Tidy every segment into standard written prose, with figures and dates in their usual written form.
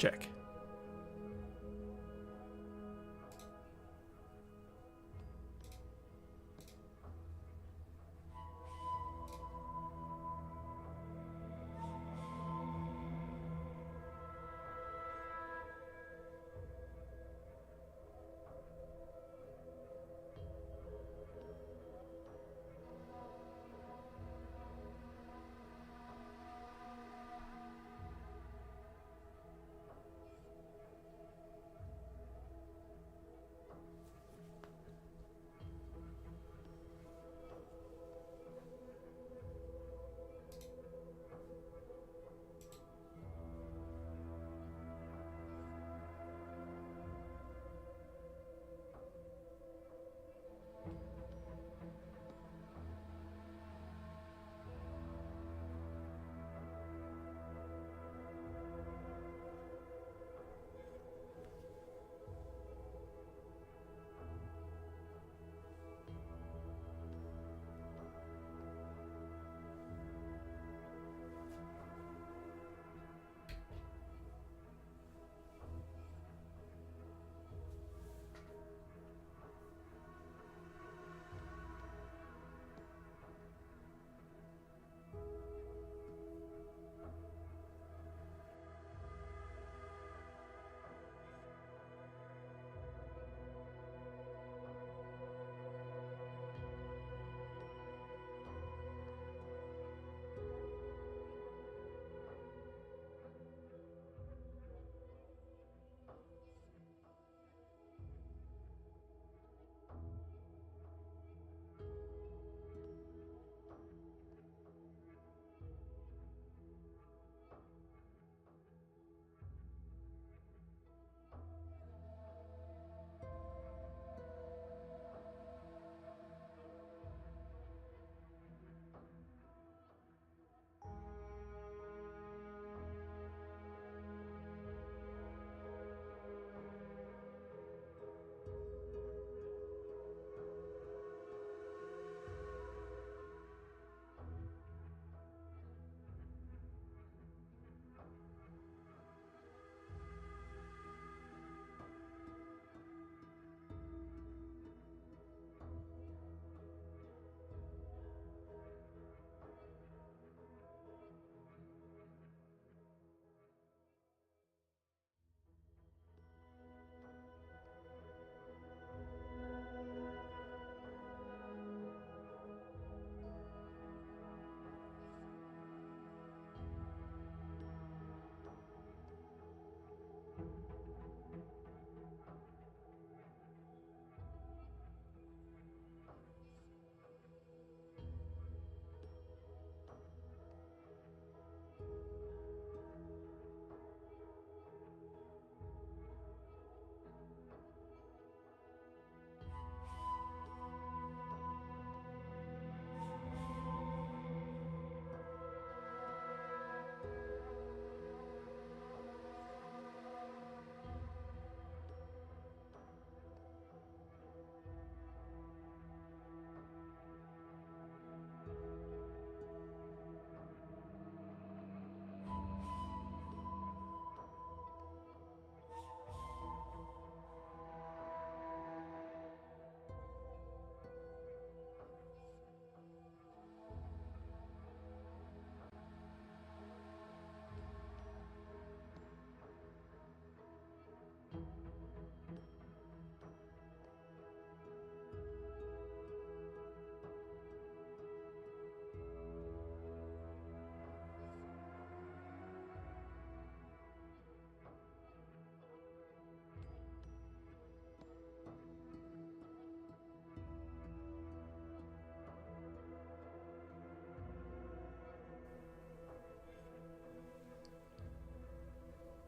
Check.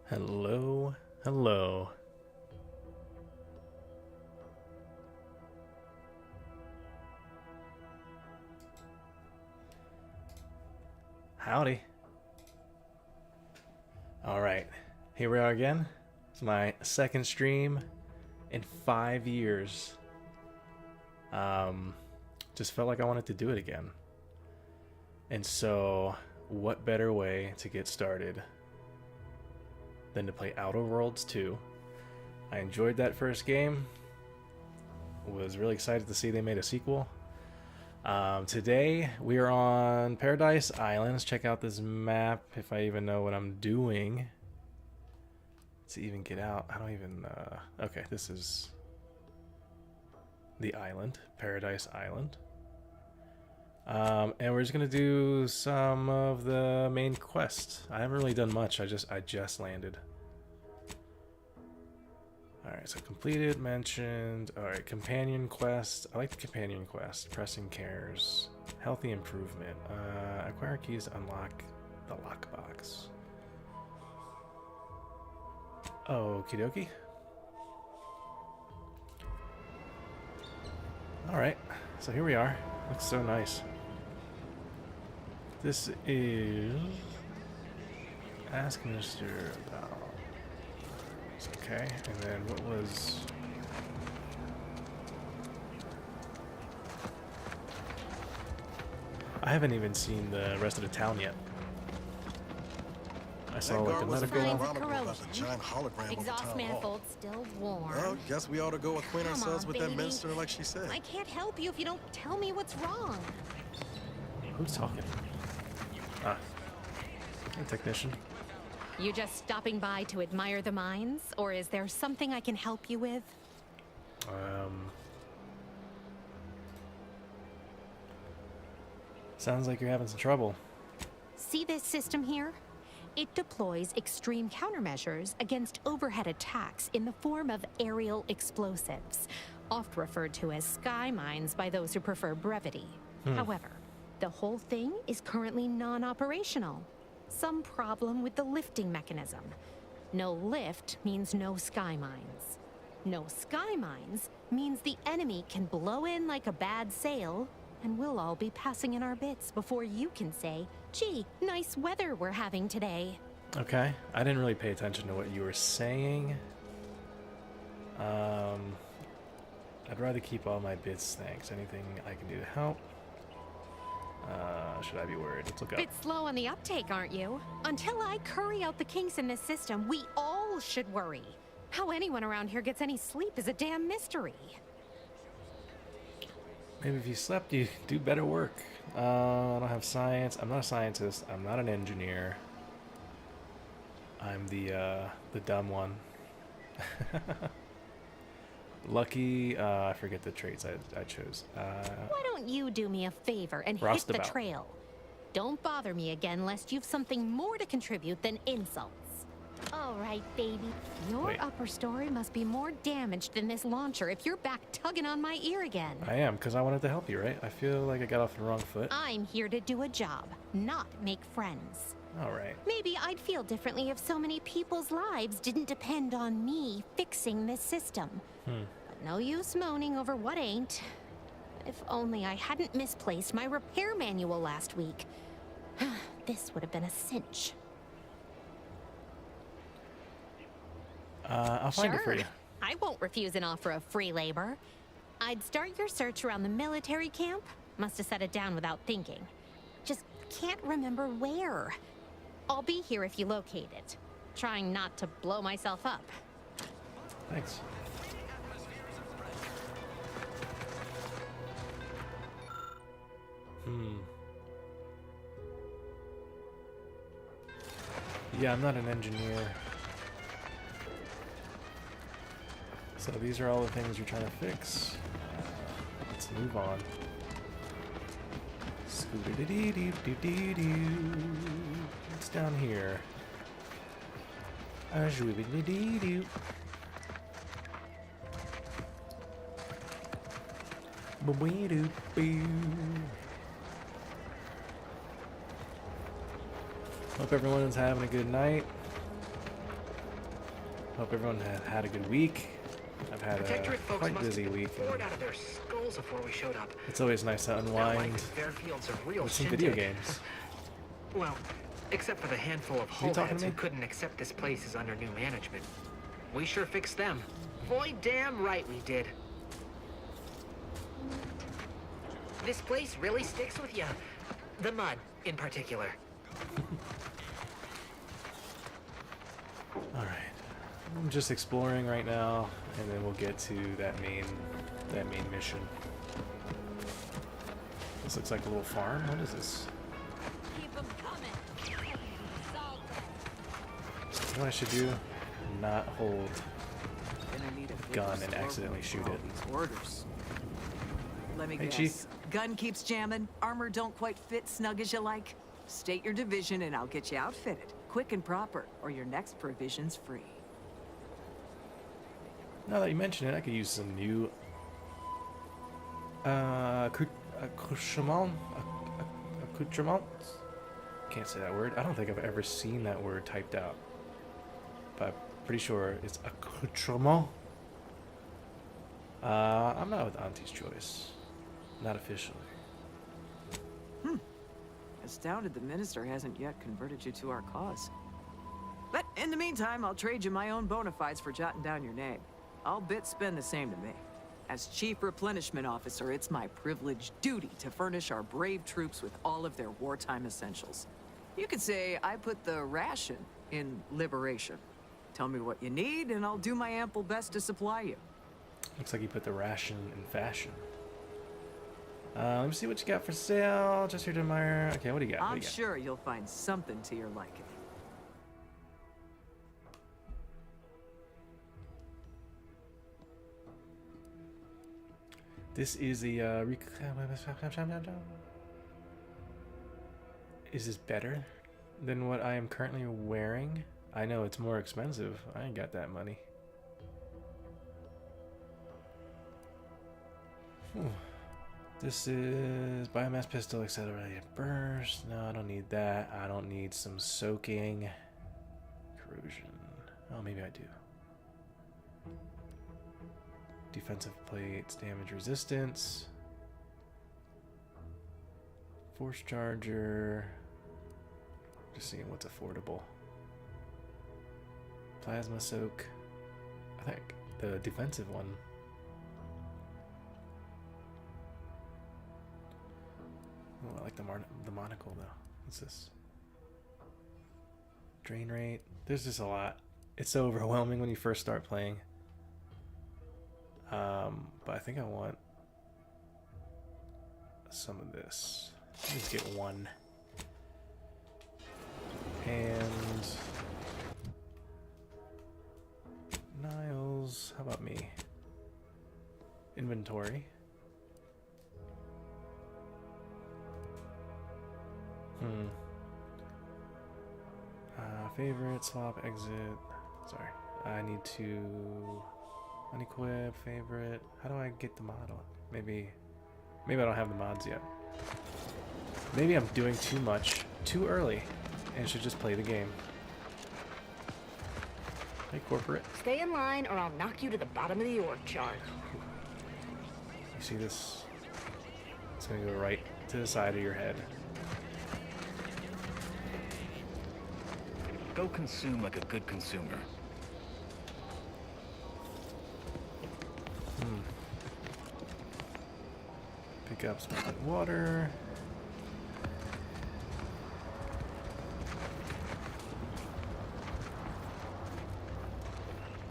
Hello, hello. Howdy. Alright, here we are again. It's my second stream in 5 years. Just felt like I wanted to do it again. And so, what better way to get started than to play Outer Worlds 2. I enjoyed that first game. Was really excited to see they made a sequel. Today we are on Paradise Islands. Check out this map if I even know what I'm doing. To even get out, I don't even. Okay, this is the island, Paradise Island. And we're just gonna do some of the main quest. I haven't really done much. I just landed. Alright, so completed, mentioned. Alright, companion quest. I like the companion quest. Pressing cares. Healthy improvement. Acquire keys to unlock the lockbox. Okie dokie. Alright, so here we are. Looks so nice. This is... Ask Mr. about... Okay, and then what was... I haven't even seen the rest of the town yet. I saw like the medical... Exhaust manifold still warm. Well, guess we ought to go acquaint ourselves with that baby. minister like she said. I can't help you if you don't tell me what's wrong. Who's talking? Ah. Hey, technician. You just stopping by to admire the mines? Or is there something I can help you with? Sounds like you're having some trouble. See this system here? It deploys extreme countermeasures against overhead attacks in the form of aerial explosives, oft referred to as sky mines by those who prefer brevity. However, the whole thing is currently non-operational. Some problem with the lifting mechanism. No lift means no sky mines. No sky mines means the enemy can blow in like a bad sail, and we'll all be passing in our bits before you can say, gee, nice weather we're having today. Okay, I didn't really pay attention to what you were saying. I'd rather keep all my bits, thanks. Anything I can do to help? Should I be worried? Let's look up. Bit slow on the uptake, aren't you? Until I curry out the kinks in this system, we all should worry. How anyone around here gets any sleep is a damn mystery. Maybe if you slept, you do better work. I don't have science. I'm not a scientist. I'm not an engineer. I'm the dumb one. Lucky, I forget the traits I chose. Why don't you do me a favor and hit the Roustabout. trail? Don't bother me again lest you've something more to contribute than insults. All right, baby. Your Wait. upper story must be more damaged than this launcher if you're back tugging on my ear again. I am, because I wanted to help you, right? I feel like I got off the wrong foot. I'm here to do a job, not make friends. Alright. Maybe I'd feel differently if so many people's lives didn't depend on me fixing this system. But no use moaning over what ain't. If only I hadn't misplaced my repair manual last week. This would have been a cinch. I'll find it for you. I won't refuse an offer of free labor. I'd start your search around the military camp. Must have set it down without thinking. Just can't remember where. I'll be here if you locate it. Trying not to blow myself up. Thanks. Yeah, I'm not an engineer. So these are all the things you're trying to fix. Let's move on. Scooby-dee-dee-doo-doo-doo. What's down here? Scooby-dee-dee-doo. Boo-boo-doo-boo. Hope everyone's having a good night. Hope everyone had a good week. I've had a Protectorate folks quite must busy have been week. bored out of their skulls before we showed up. It's always nice to Not like unwind Fairfield's a real with some shindig. video games. Well, except for the handful of You talking to wholeheads who me? couldn't accept this place is under new management. We sure fixed them. Boy, damn right we did. This place really sticks with you. The mud, in particular. Alright. I'm just exploring right now, and then we'll get to that main mission. This looks like a little farm. What is this? Keep 'em coming. You know what I should do? Not hold Gonna need a gun bigger and accidentally slogan shoot for it. all these orders. Let me Hey, guess. Chief. Gun keeps jamming, armor don't quite fit snug as you like. State your division and I'll get you outfitted, quick and proper, or your next provision's free. Now that you mention it, I could use some new accoutrement. Can't say that word. I don't think I've ever seen that word typed out, but I'm pretty sure it's accoutrement. I'm not with Auntie's choice. Not officially. Astounded the minister hasn't yet converted you to our cause. But in the meantime, I'll trade you my own bona fides for jotting down your name. I'll bid spend the same to me. As Chief Replenishment Officer, it's my privileged duty to furnish our brave troops with all of their wartime essentials. You could say I put the ration in liberation. Tell me what you need, and I'll do my ample best to supply you. Looks like you put the ration in fashion. Let me see what you got for sale. Just here to admire. Okay, what do you got? What I'm do you got? sure you'll find something to your liking. This is the is this better than what I am currently wearing? I know it's more expensive. I ain't got that money. Whew. This is biomass pistol, accelerated burst. No, I don't need that. I don't need some soaking. Corrosion. Oh, maybe I do. Defensive plates, damage resistance. Force charger. Just seeing what's affordable. Plasma soak. I think the defensive one. Oh, I like the monocle though. What's this? Drain rate. There's just a lot. It's so overwhelming when you first start playing. But I think I want some of this. Let's get one. And Niles, how about me? Inventory. Favorite, swap, exit. Sorry. I need to unequip, favorite. How do I get the model? Maybe I don't have the mods yet. Maybe I'm doing too much too early and should just play the game. Hey, corporate. Stay in line or I'll knock you to the bottom of the org chart. You see this? It's gonna go right to the side of your head. Go consume like a good consumer. Pick up sparkling water.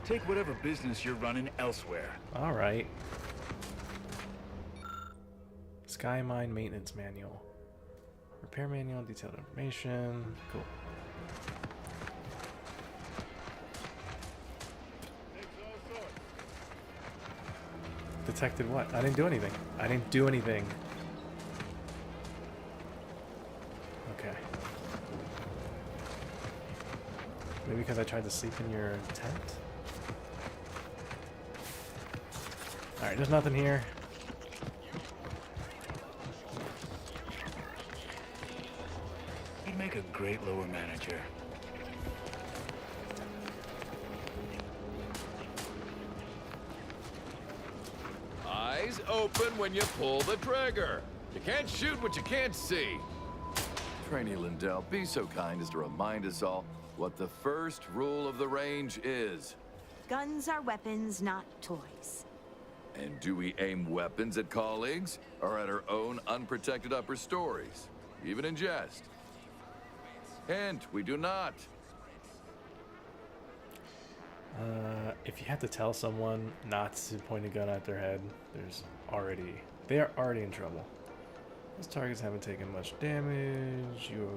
Take whatever business you're running elsewhere. All right. Sky Mine maintenance manual. Repair manual, detailed information. Cool. Detected what? I didn't do anything. I didn't do anything. Okay. Maybe because I tried to sleep in your tent? Alright, there's nothing here. You'd make a great lower manager. Eyes open when you pull the trigger. You can't shoot what you can't see. Trainee Lindell, be so kind as to remind us all what the first rule of the range is. Guns are weapons, not toys. And do we aim weapons at colleagues or at our own unprotected upper stories, even in jest? Hint, we do not. If you have to tell someone not to point a gun at their head, they are already in trouble. Those targets haven't taken much damage. Your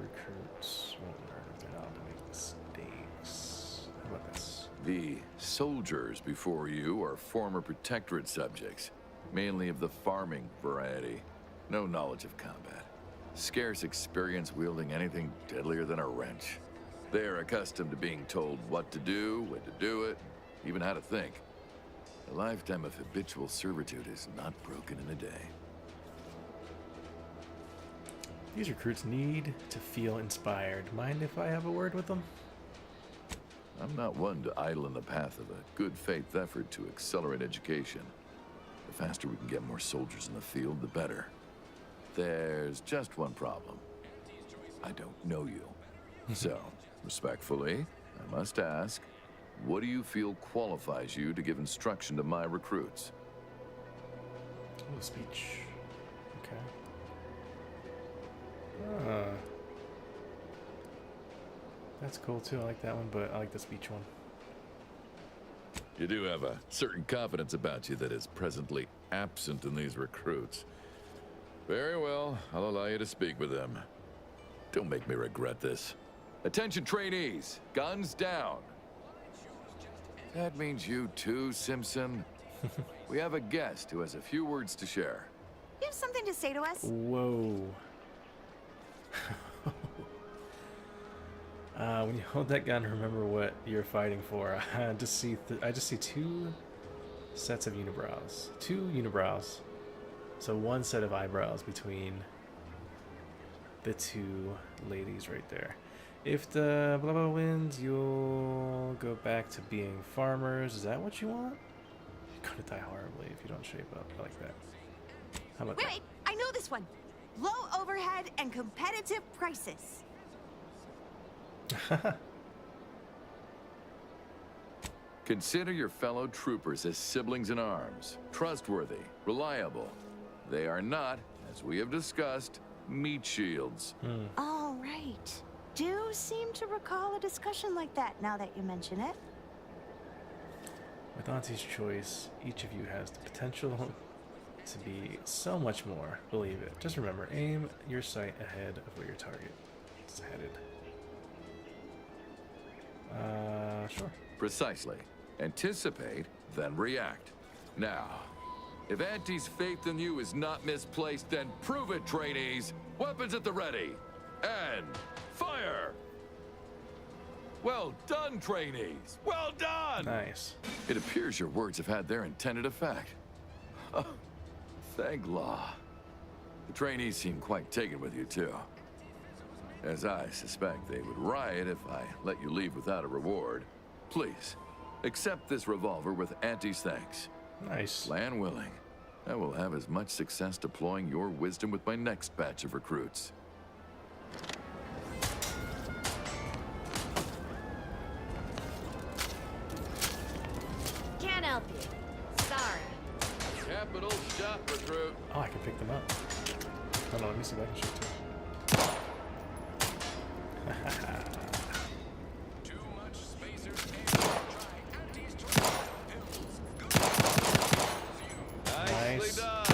recruits won't learn if they're not to make mistakes. How about this? The soldiers before you are former Protectorate subjects, mainly of the farming variety. No knowledge of combat. Scarce experience wielding anything deadlier than a wrench. They're accustomed to being told what to do, when to do it, even how to think. A lifetime of habitual servitude is not broken in a day. These recruits need to feel inspired. Mind if I have a word with them? I'm not one to idle in the path of a good faith effort to accelerate education. The faster we can get more soldiers in the field, the better. There's just one problem. I don't know you. So, respectfully, I must ask, what do you feel qualifies you to give instruction to my recruits? Oh, speech. Okay. That's cool too. I like that one, but I like the speech one. You do have a certain confidence about you that is presently absent in these recruits. Very well, I'll allow you to speak with them. Don't make me regret this. Attention trainees, guns down. That means you too, Simpson. We have a guest who has a few words to share. You have something to say to us? Whoa. When you hold that gun, remember what you're fighting for. I just see two sets of unibrows. Two unibrows. So one set of eyebrows between the two ladies right there. If the blah blah wins, you'll go back to being farmers. Is that what you want? You're gonna die horribly if you don't shape up. I like that. How about Wait, I know this one. Low overhead and competitive prices. that? Consider your fellow troopers as siblings in arms, trustworthy, reliable. They are not, as we have discussed, meat shields. All right. Do seem to recall a discussion like that now that you mention it. With Auntie's choice, each of you has the potential to be so much more. Believe it. Just remember, aim your sight ahead of where your target is headed. Sure. Precisely. Anticipate, then react. Now, if Auntie's faith in you is not misplaced, then prove it, trainees. Weapons at the ready. And fire! Well done, trainees. Well done! Nice. It appears your words have had their intended effect. Oh, thank law. The trainees seem quite taken with you, too. As I suspect they would riot if I let you leave without a reward. Please, accept this revolver with Auntie's thanks. Nice. Land willing, I will have as much success deploying your wisdom with my next batch of recruits. Can't help you. Sorry. Capital shot, recruit. Oh, I can pick them up. Hold on, let me see if I can shoot too. Too much spacers. Nicely Nice. done.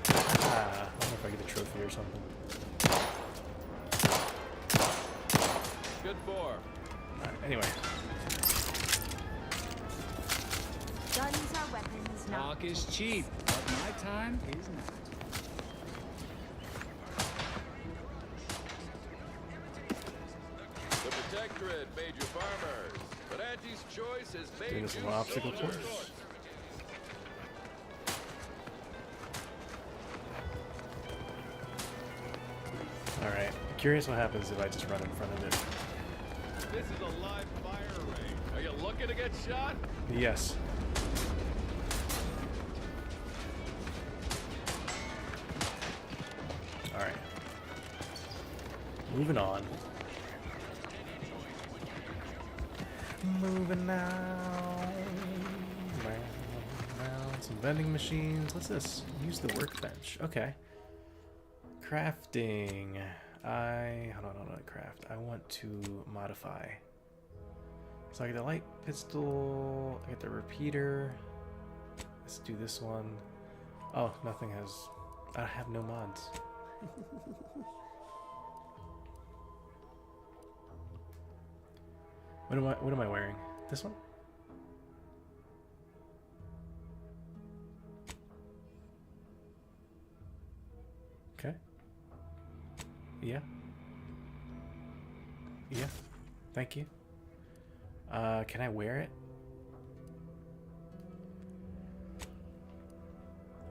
I don't know if I get a trophy or something. Good for. Alright, anyway. Guns are weapons, not Talk is cheap, but my time is not. The Protectorate made you farmers, but Auntie's choice has made Doing you this little obstacle soldiers. course. Alright. Curious what happens if I just run in front of it. This is a live fire range. Are you looking to get shot? Yes. Alright. Moving on. Moving now. Some vending machines. What's this? Use the workbench. Okay. Crafting. Hold on, craft. I want to modify. So I get the light pistol, I get the repeater. Let's do this one. Oh, nothing has, I have no mods. What am I wearing? This one? Okay. Yeah. Yeah. Thank you. Can I wear it?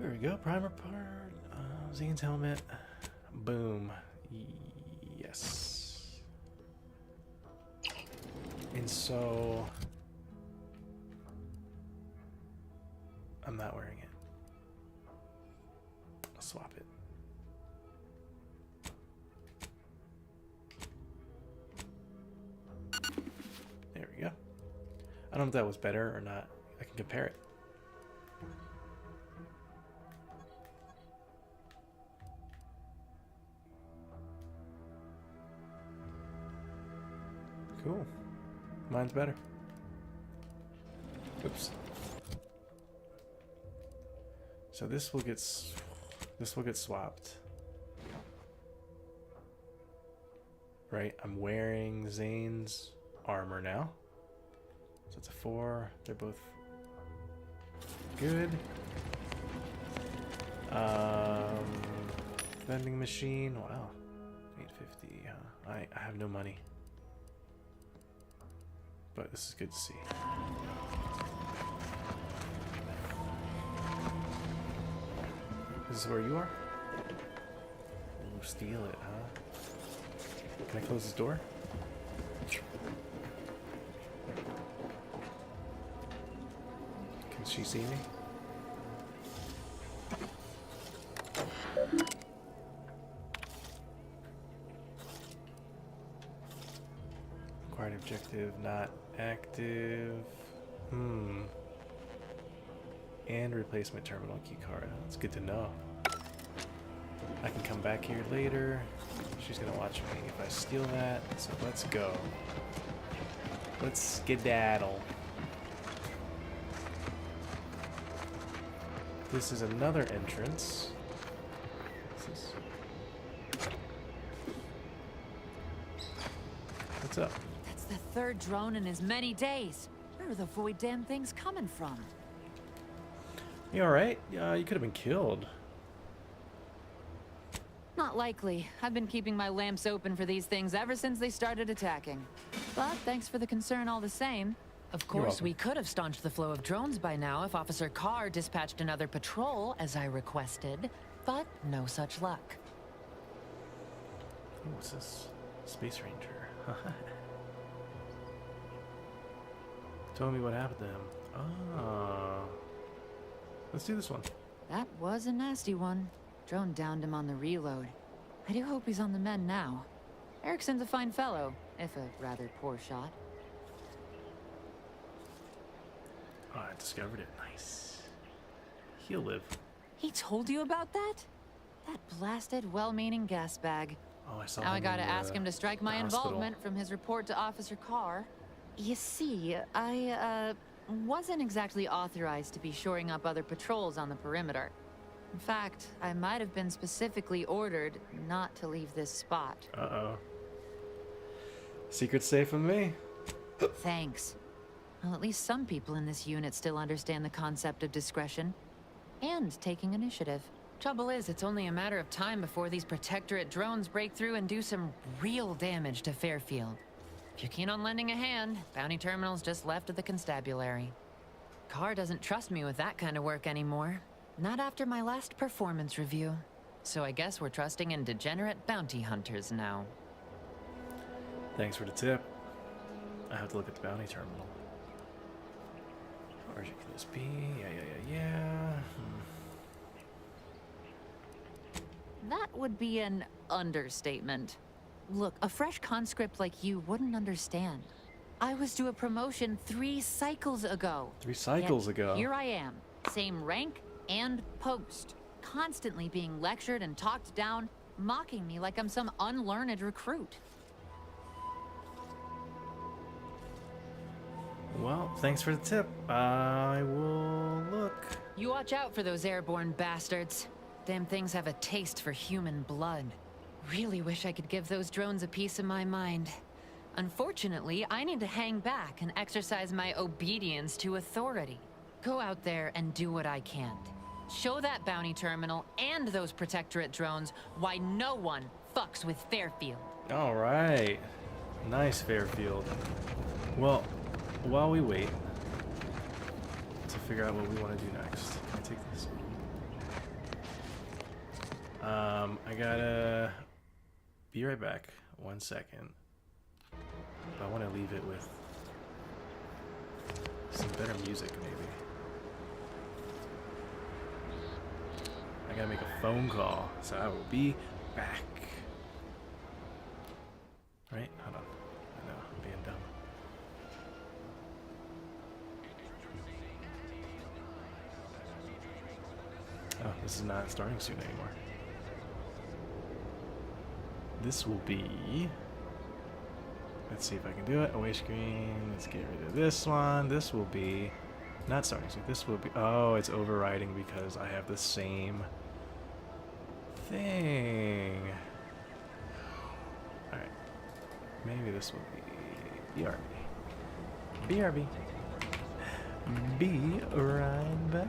There we go. Primer part. Zane's helmet. Boom. Yes. And so I'm not wearing it. I'll swap it. There we go. I don't know if that was better or not. I can compare it. Cool. Mine's better. Oops. So this will get swapped. Right, I'm wearing Zane's armor now. So it's a 4. They're both good. Vending machine. Wow. 850. I have no money. But this is good to see. This is where you are? Ooh, steal it, huh? Can I close this door? Can she see me? Acquired objective not active. And replacement terminal key card. That's good to know. I can come back here later. She's gonna watch me if I steal that. So let's go. Let's skedaddle. This is another entrance. What's up? That's the third drone in as many days. Where are the void damn things coming from? You alright? You could have been killed. Not likely. I've been keeping my lamps open for these things ever since they started attacking. But thanks for the concern all the same. Of course, we could have staunched the flow of drones by now if Officer Carr dispatched another patrol, as I requested. But no such luck. Oh, what's this? Space Ranger. Tell me what happened to him. Ah. Let's do this one. That was a nasty one. Drone downed him on the reload. I do hope he's on the mend now. Erickson's a fine fellow, if a rather poor shot. Oh, I discovered it. Nice. He'll live. He told you about that? That blasted, well-meaning gas bag. Oh, I saw Now him I gotta in ask him to strike my hospital. involvement from his report to Officer Carr. You see, I, wasn't exactly authorized to be shoring up other patrols on the perimeter. In fact, I might have been specifically ordered not to leave this spot. Uh-oh. Secret's safe with me. Thanks. Well, at least some people in this unit still understand the concept of discretion. And taking initiative. Trouble is, it's only a matter of time before these Protectorate drones break through and do some real damage to Fairfield. If you're keen on lending a hand, Bounty Terminal's just left of the constabulary. Carr doesn't trust me with that kind of work anymore. Not after my last performance review. So I guess we're trusting in degenerate bounty hunters now. Thanks for the tip. I have to look at the bounty terminal. Where can this be? Yeah. That would be an understatement. Look, a fresh conscript like you wouldn't understand. I was due a promotion 3 cycles ago. 3 cycles ago? Here I am, same rank and post, constantly being lectured and talked down, mocking me like I'm some unlearned recruit. Well, thanks for the tip. I will look. You watch out for those airborne bastards. Damn things have a taste for human blood. Really wish I could give those drones a piece of my mind. Unfortunately, I need to hang back and exercise my obedience to authority. Go out there and do what I can. Show that bounty terminal and those protectorate drones why no one fucks with Fairfield. All right. Nice, Fairfield. Well, while we wait to figure out what we want to do next, can I take this? I gotta be right back. 1 second. But I want to leave it with some better music, maybe. I gotta make a phone call, so I will be back. Right? Hold on. I know, I'm being dumb. Oh, this is not starting soon anymore. This will be... Let's see if I can do it. Away screen. Let's get rid of this one. This will be... Not starting soon. This will be... Oh, it's overriding because I have the same thing. Alright. Maybe this will be... BRB. BRB. Be right back.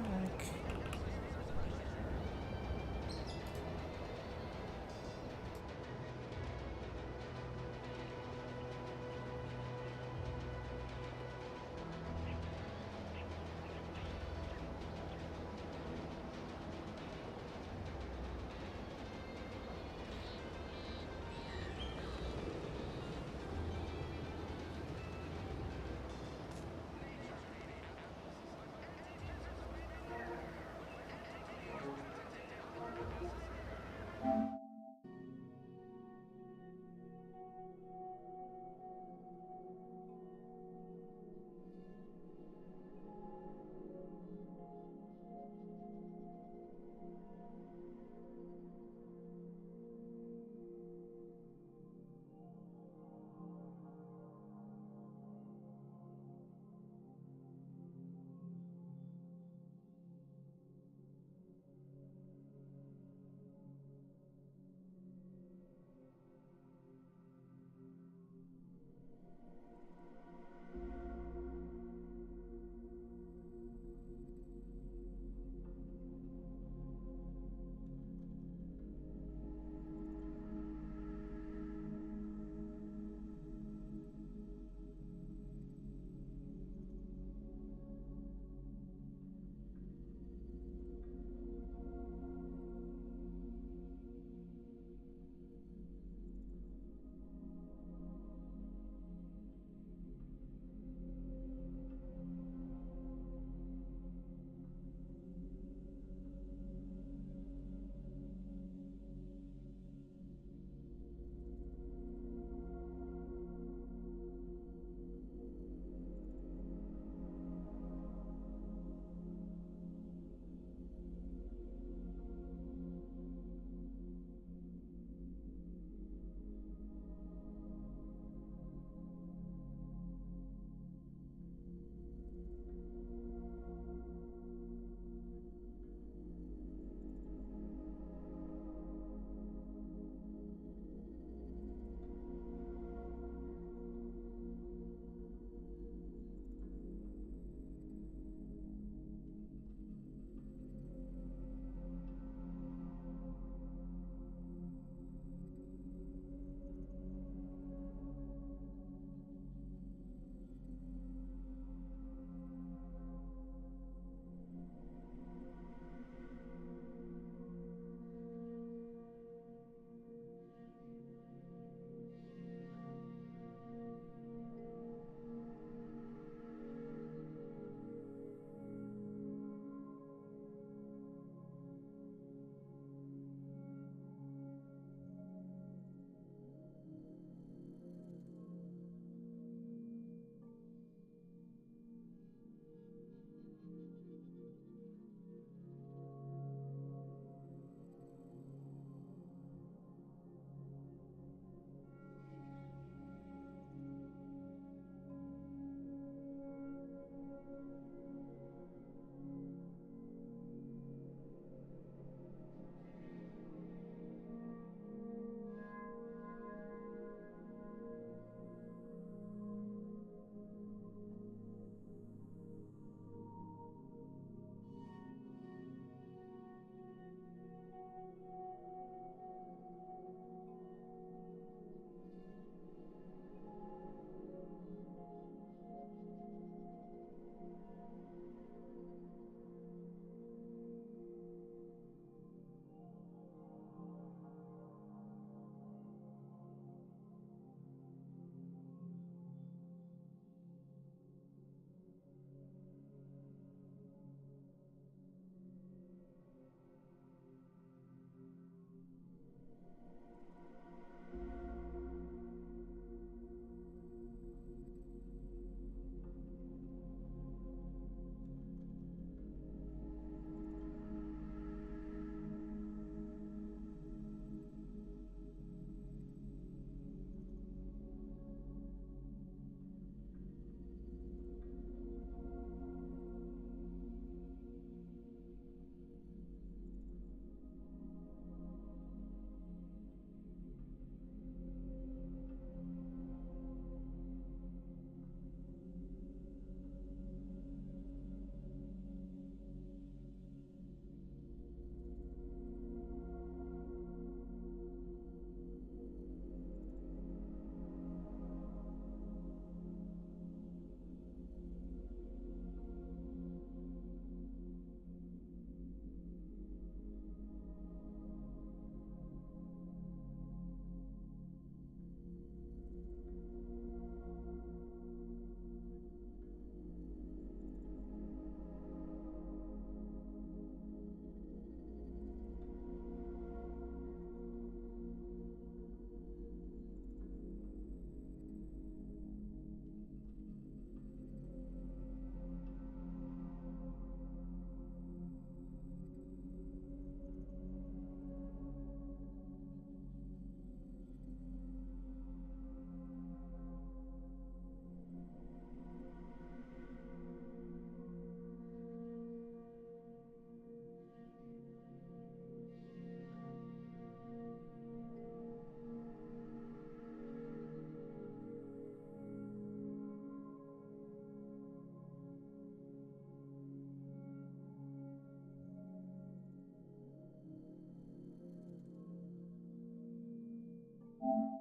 Alrighty.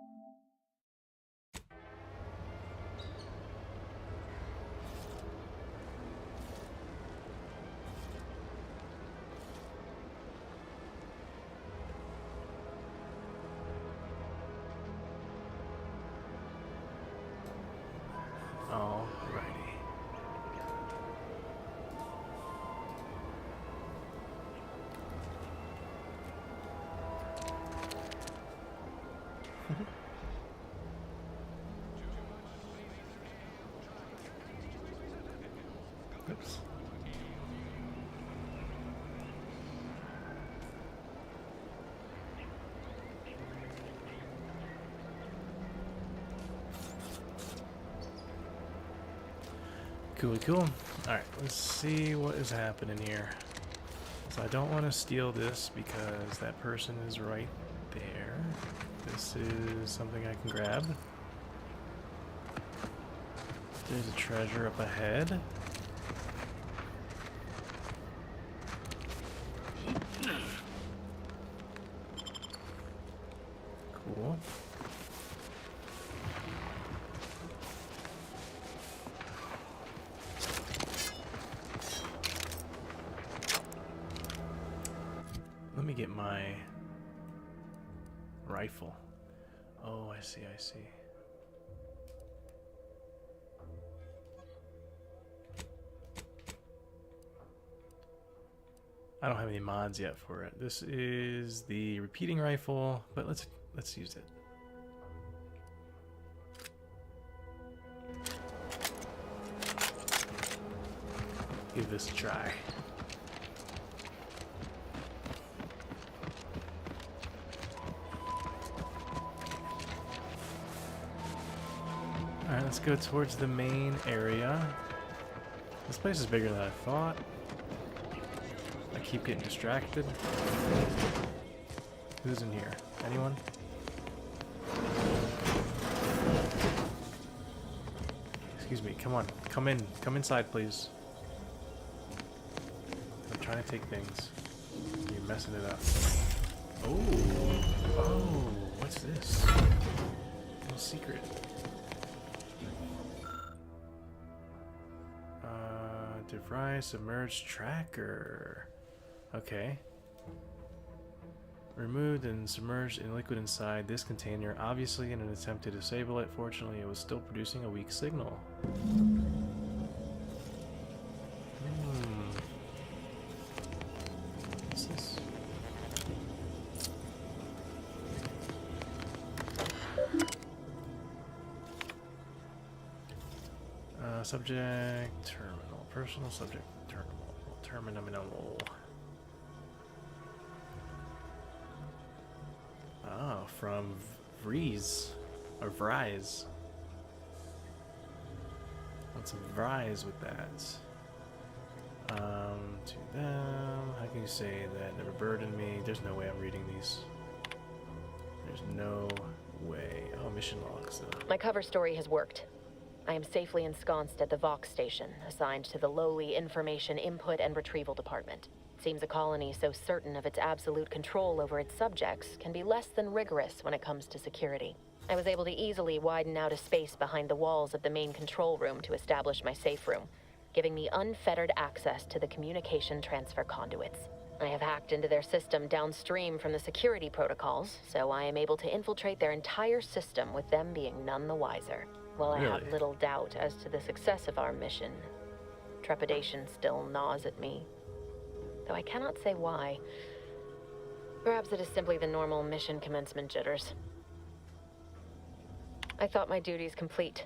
Oops. Cool. Alright, let's see what is happening here. So I don't want to steal this because that person is right there. This is something I can grab. There's a treasure up ahead. Cool. Let me get my rifle. Oh, I see. I don't have any mods yet for it. This is the repeating rifle, but let's use it. Give this a try. Alright, let's go towards the main area. This place is bigger than I thought. I keep getting distracted. Who's in here? Anyone? Excuse me, come on. Come in. Come inside, please. I'm trying to take things. You're messing it up. Oh, what's this? A little secret. DeVry submerged tracker. Okay. Removed and submerged in liquid inside this container, obviously in an attempt to disable it. Fortunately, it was still producing a weak signal. What's this? Subject terminal. Personal subject terminal. Oh, from Vries or Vries. Want some Vries with that. To them. How can you say that never burdened me? There's no way I'm reading these. There's no way. Oh, mission logs though. My cover story has worked. I am safely ensconced at the Vox station, assigned to the lowly Information Input and Retrieval Department. Seems a colony so certain of its absolute control over its subjects can be less than rigorous when it comes to security. I was able to easily widen out a space behind the walls of the main control room to establish my safe room, giving me unfettered access to the communication transfer conduits. I have hacked into their system downstream from the security protocols, so I am able to infiltrate their entire system with them being none the wiser. While I have little doubt as to the success of our mission, trepidation still gnaws at me. Though I cannot say why. Perhaps it is simply the normal mission commencement jitters. I thought my duties complete.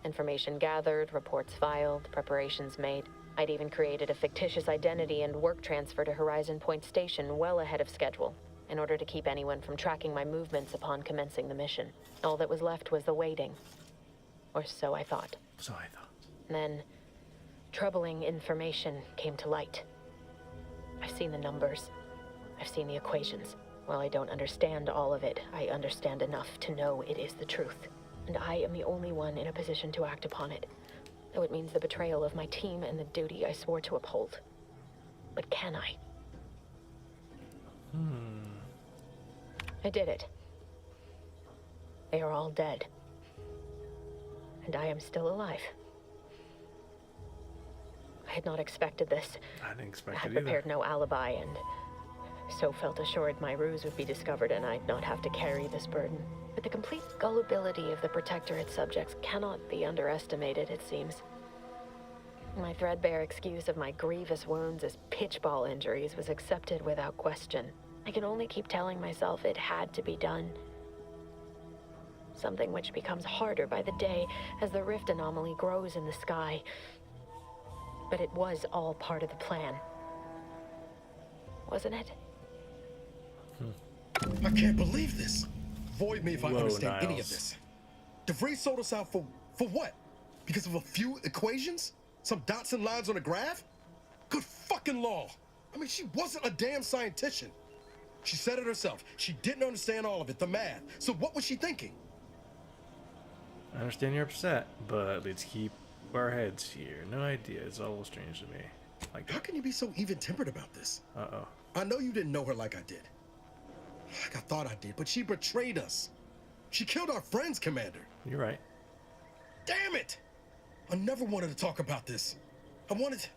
Information gathered, reports filed, preparations made. I'd even created a fictitious identity and work transfer to Horizon Point Station well ahead of schedule, in order to keep anyone from tracking my movements upon commencing the mission. All that was left was the waiting. Or so I thought. Then, troubling information came to light. I've seen the numbers. I've seen the equations. While I don't understand all of it, I understand enough to know it is the truth. And I am the only one in a position to act upon it. Though it means the betrayal of my team and the duty I swore to uphold. But can I? I did it. They are all dead. And I am still alive. I had not expected this. I didn't expect I had it either. prepared no alibi, and so felt assured my ruse would be discovered and I'd not have to carry this burden. But the complete gullibility of the Protectorate subjects cannot be underestimated, it seems. My threadbare excuse of my grievous wounds as pitchball injuries was accepted without question. I can only keep telling myself it had to be done. Something which becomes harder by the day as the rift anomaly grows in the sky. But it was all part of the plan. Wasn't it? I can't believe this. Void me if I Whoa, understand any of Niles. this. DeVries sold us out for what? Because of a few equations? Some dots and lines on a graph? Good fucking law. I mean, she wasn't a damn scientist. She said it herself. She didn't understand all of it, the math. So what was she thinking? I understand you're upset, but let's keep our heads here. No idea. It's all strange to me. Like, How can you be so even-tempered about this? uh-oh. I know you didn't know her like I did. Like I thought I did, but she betrayed us. She killed our friends, Commander. You're right. Damn it! I never wanted to talk about this. I wanted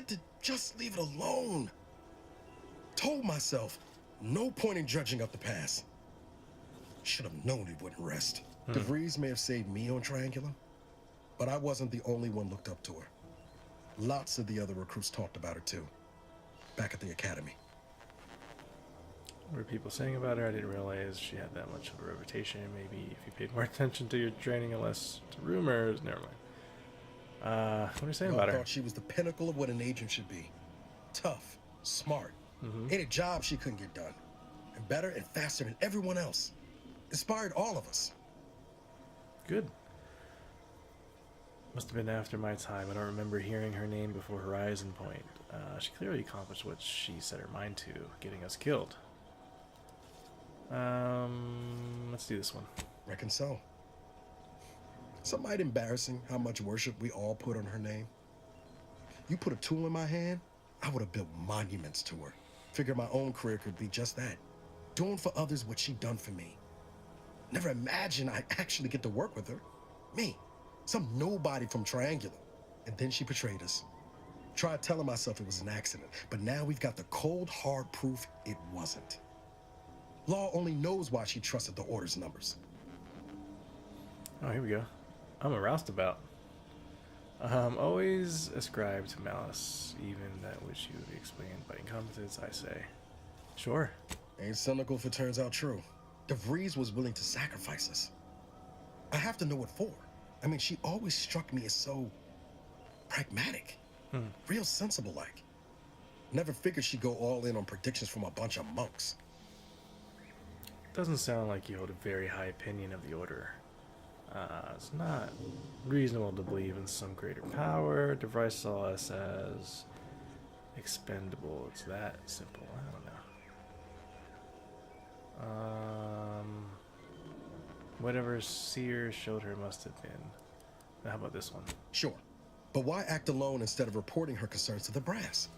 to just leave it alone. Told myself, no point in judging up the past. Should have known it wouldn't rest. DeVries may have saved me on Triangulum, but I wasn't the only one looked up to her. Lots of the other recruits talked about her too, back at the academy. What were people saying about her? I didn't realize she had that much of a reputation. Maybe if you paid more attention to your training and less to rumors. Never mind. What are you saying about I her? thought she was the pinnacle of what an agent should be. Tough, smart, any job she couldn't get done. And better and faster than everyone else. Inspired all of us. Good. Must have been after my time. I don't remember hearing her name before Horizon Point. She clearly accomplished what she set her mind to, getting us killed. Let's do this one. Reckon so. Some might embarrassing how much worship we all put on her name. You put a tool in my hand, I would have built monuments to her. Figured my own career could be just that. Doing for others what she'd done for me. Never imagined I'd actually get to work with her. Me, some nobody from Triangulum. And then she betrayed us. Tried telling myself it was an accident, but now we've got the cold, hard proof it wasn't. Law only knows why she trusted the Order's numbers. Oh, here we go. I'm a roustabout. Always ascribe to malice, even that which you would be explained by incompetence, I say. Sure. Ain't cynical if it turns out true. DeVries was willing to sacrifice us. I have to know what for. I mean, she always struck me as so pragmatic. Real sensible-like. Never figured she'd go all in on predictions from a bunch of monks. Doesn't sound like you hold a very high opinion of the Order. It's not reasonable to believe in some greater power. DeVries saw us as expendable. It's that simple. I don't know. Whatever Seer showed her must have been. Now, how about this one? Sure. But why act alone instead of reporting her concerns to the brass?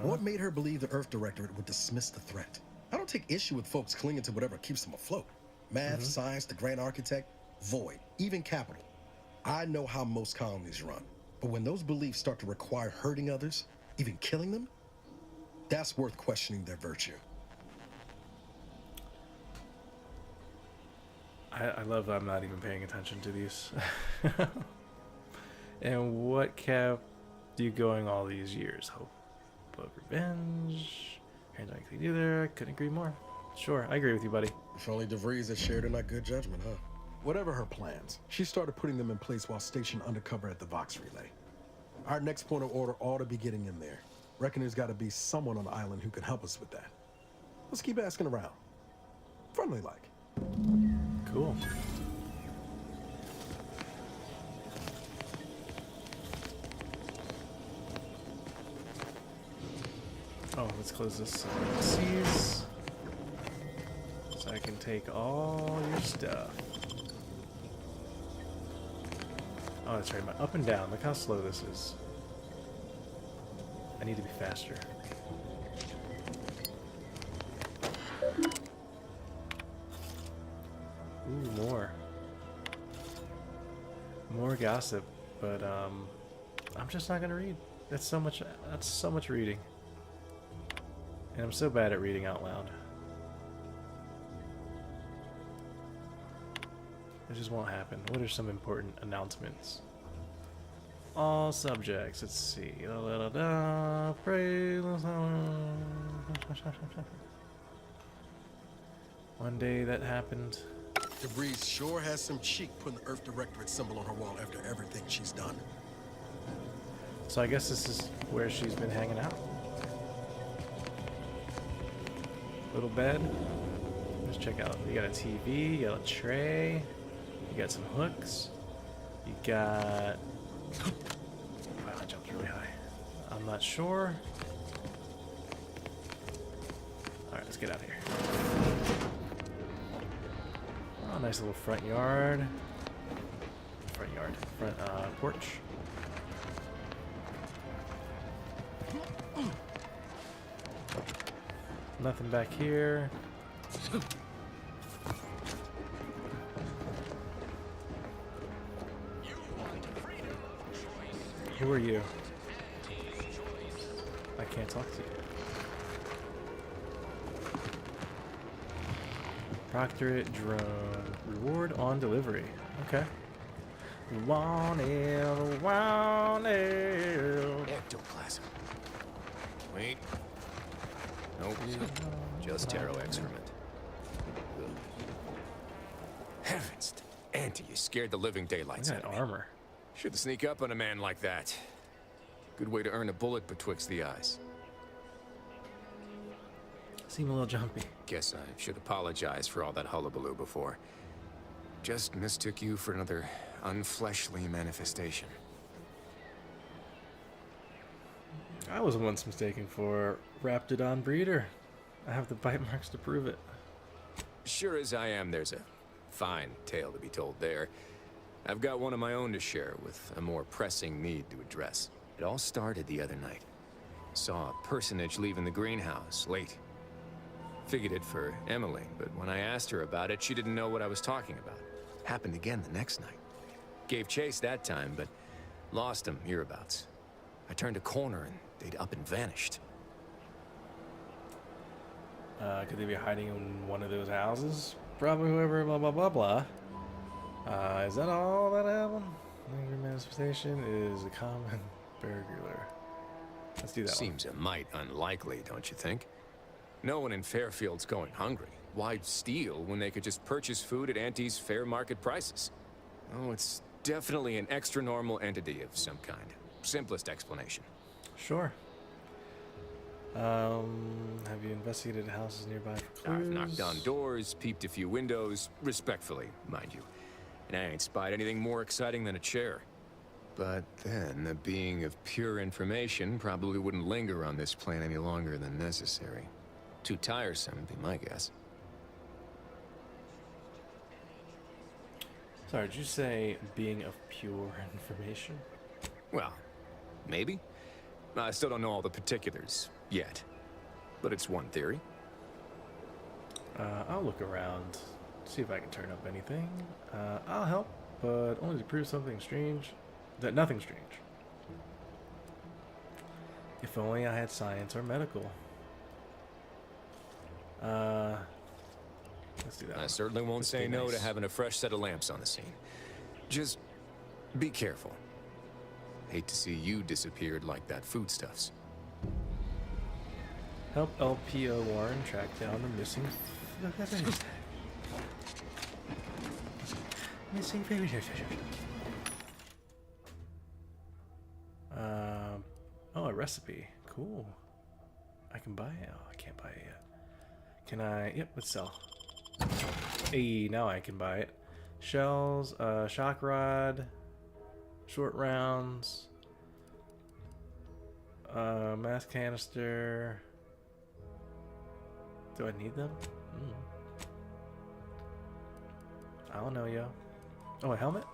What made her believe the Earth Directorate would dismiss the threat? I don't take issue with folks clinging to whatever keeps them afloat. Math, science, the Grand Architect, Void, even Capital. I know how most colonies run. But when those beliefs start to require hurting others, even killing them, that's worth questioning their virtue. I love I'm not even paying attention to these. And what kept you going all these years? Hope of revenge? Hands on anything either. Couldn't agree more. Sure, I agree with you, buddy. If only DeVries had shared in that good judgment, huh? Whatever her plans, she started putting them in place while stationed undercover at the Vox Relay. Our next point of order ought to be getting in there. Reckon there's got to be someone on the island who can help us with that. Let's keep asking around. Friendly like. Cool. Oh, let's close this parentheses so I can take all your stuff. Oh, that's right. My up and down. Look how slow this is. I need to be faster. more gossip, but I'm just not gonna read. That's so much reading. And I'm so bad at reading out loud. It just won't happen. What are some important announcements? All subjects. Let's see. Pray. One day that happened. DeBreeze sure has some cheek putting the Earth Directorate symbol on her wall after everything she's done. So I guess this is where she's been hanging out. Little bed. Let's check out. You got a TV, you got a tray, you got some hooks, you got... Wow, I jumped really high. I'm not sure. Alright, let's get out of here. Oh, nice little front yard. Front porch. Nothing back here. Who are you? I can't talk to you. Proctorate drone. Reward on delivery. Okay. Want it, want it. Ectoplasm. Wait. Nope. Just Taro excrement. Heavens, Auntie, you scared the living daylights out of me. Armor. Shouldn't sneak up on a man like that. Good way to earn a bullet betwixt the eyes. Seem a little jumpy. Guess I should apologize for all that hullabaloo before. Just mistook you for another unfleshly manifestation. I was once mistaken for Raptidon breeder. I have the bite marks to prove it. Sure as I am, there's a fine tale to be told there. I've got one of my own to share with a more pressing need to address. It all started the other night. Saw a personage leaving the greenhouse late. Figured it for Emily, but when I asked her about it, she didn't know what I was talking about. Happened again the next night. Gave chase that time, but lost him hereabouts. I turned a corner and they'd up and vanished. Could they be hiding in one of those houses? Probably whoever, blah, blah, blah, blah. Is that all that happened? Angry manifestation is a common burglar. Let's do that. Seems a mite unlikely, don't you think? No one in Fairfield's going hungry. Why steal when they could just purchase food at Auntie's fair market prices? Oh, it's definitely an extra-normal entity of some kind. Simplest explanation. Sure. Have you investigated houses nearby for clues? I've knocked on doors, peeped a few windows, respectfully, mind you. And I ain't spied anything more exciting than a chair. But then, a being of pure information probably wouldn't linger on this plane any longer than necessary. Too tiresome, would be my guess. Sorry, did you say being of pure information? Well, maybe. I still don't know all the particulars yet. But it's one theory. I'll look around, see if I can turn up anything. I'll help, but only to prove something strange. That nothing strange. If only I had science or medical. Let's do that. I certainly won't say no to having a fresh set of lamps on the scene. Just be careful. Hate to see you disappeared like that foodstuffs. Help LPO Warren track down the missing food. Oh, a recipe. Cool. I can buy it. Oh, I can't buy it yet. Can I? Yep, let's sell. Hey, now I can buy it. Shells, shock rod, short rounds, mass canister. Do I need them? I don't know, yo. Oh, a helmet?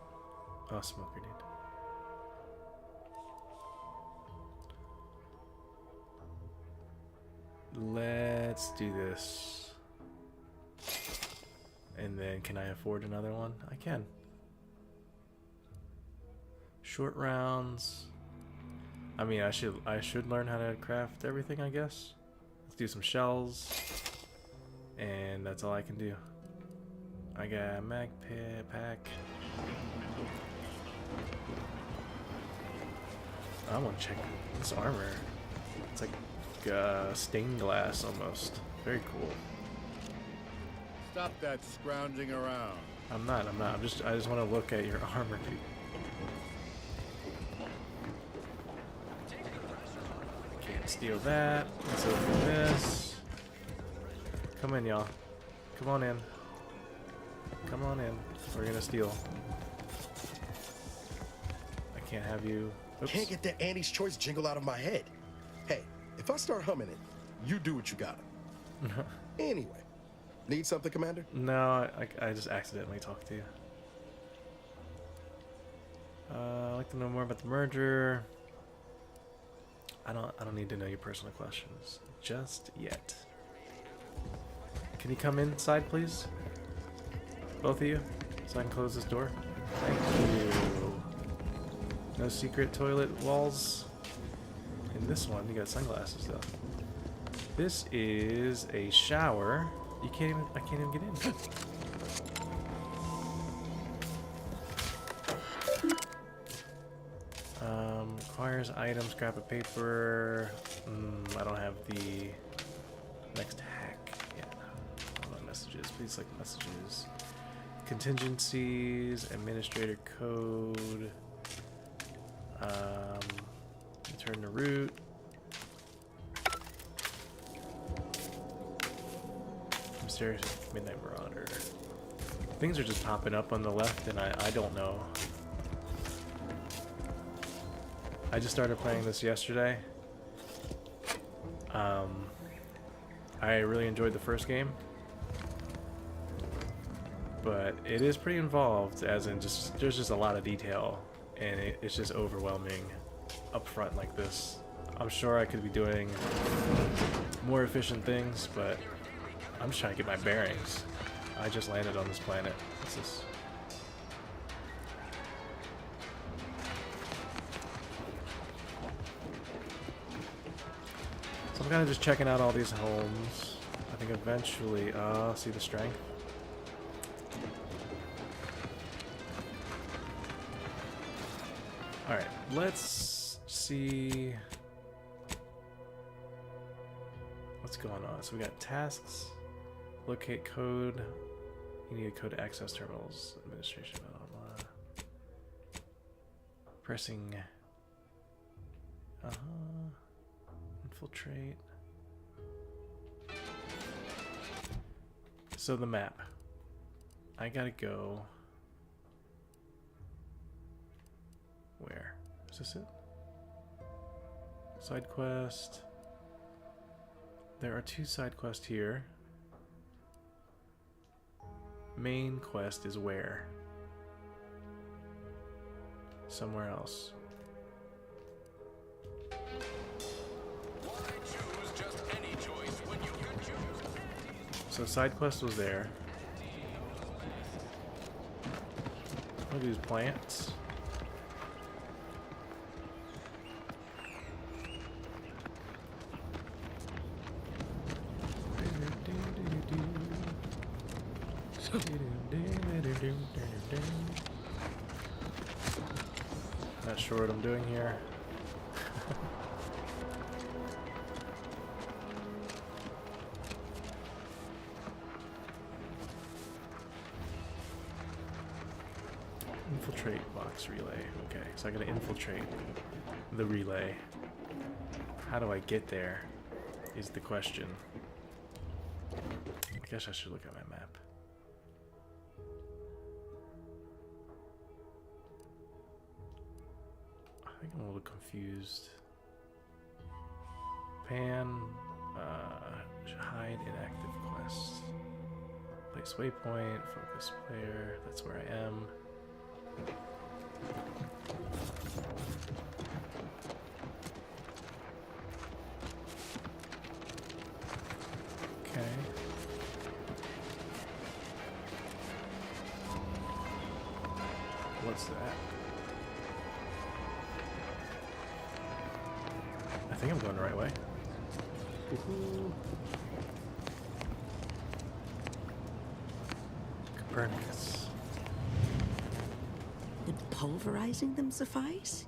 Oh, a smoke grenade. Let's do this. And then, can I afford another one? I can. Short rounds. I mean, I should learn how to craft everything, I guess. Let's do some shells. And that's all I can do. I got a mag pack. I want to check this armor. It's like stained glass almost. Very cool. Stop that scrounging around. I'm not. I just want to look at your armor, dude. Can't steal that. Let's open this. Come in, y'all. Come on in. Come on in. We're gonna steal. I can't have you. Oops. Can't get that Annie's Choice jingle out of my head. Hey, if I start humming it, you do what you gotta. Anyway, need something, Commander? No, I just accidentally talked to you. I'd like to know more about the merger. I don't need to know your personal questions just yet. Can you come inside, please? Both of you, so I can close this door. Thank you. No secret toilet walls. In this one, you got sunglasses though. This is a shower. I can't even get in. Requires items, scrap of paper. I don't have the next hack yet. Hold on, messages. Please select messages. Contingencies, administrator code. Return to root. Mysterious Midnight Marauder. Things are just popping up on the left, and I don't know. I just started playing this yesterday. I really enjoyed the first game, but it is pretty involved, as in there's just a lot of detail, and it's just overwhelming up front like this. I'm sure I could be doing more efficient things, but I'm just trying to get my bearings. I just landed on this planet. What's this? So I'm kind of just checking out all these homes. I think eventually, see the strength. Alright, let's see what's going on. So we got tasks, locate code, you need a code to access terminals, administration, blah, blah, blah. Pressing, infiltrate. So the map, I gotta go. Where? Is this it? Side quest. There are 2 side quests here. Main quest is where? Somewhere else. So side quest was there. Look at these plants. Not sure what I'm doing here. Infiltrate box relay. Okay, so I gotta infiltrate the relay. How do I get there is the question. I guess I should look at my map. I think I'm a little confused. Pan, hide inactive quests. Place waypoint, focus player, that's where I am. Okay. What's that? think I'm going the right way. Woohoo. Copernicus. Would pulverizing them suffice?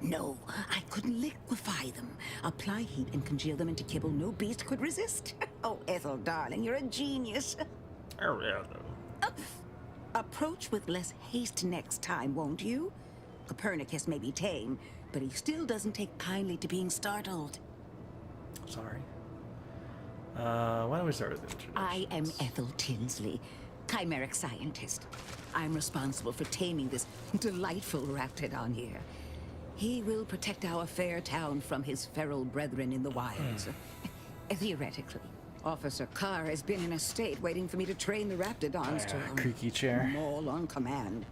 No, I couldn't liquefy them. Apply heat and congeal them into kibble no beast could resist. Oh, Ethel, darling, you're a genius. Approach with less haste next time, won't you? Copernicus may be tame, but he still doesn't take kindly to being startled. Sorry. Why don't we start with introductions? I am Ethel Tinsley, chimeric scientist. I'm responsible for taming this delightful Raptidon here. He will protect our fair town from his feral brethren in the wilds. Theoretically. Officer Carr has been in a state waiting for me to train the Raptidons to creaky chair. maul on command.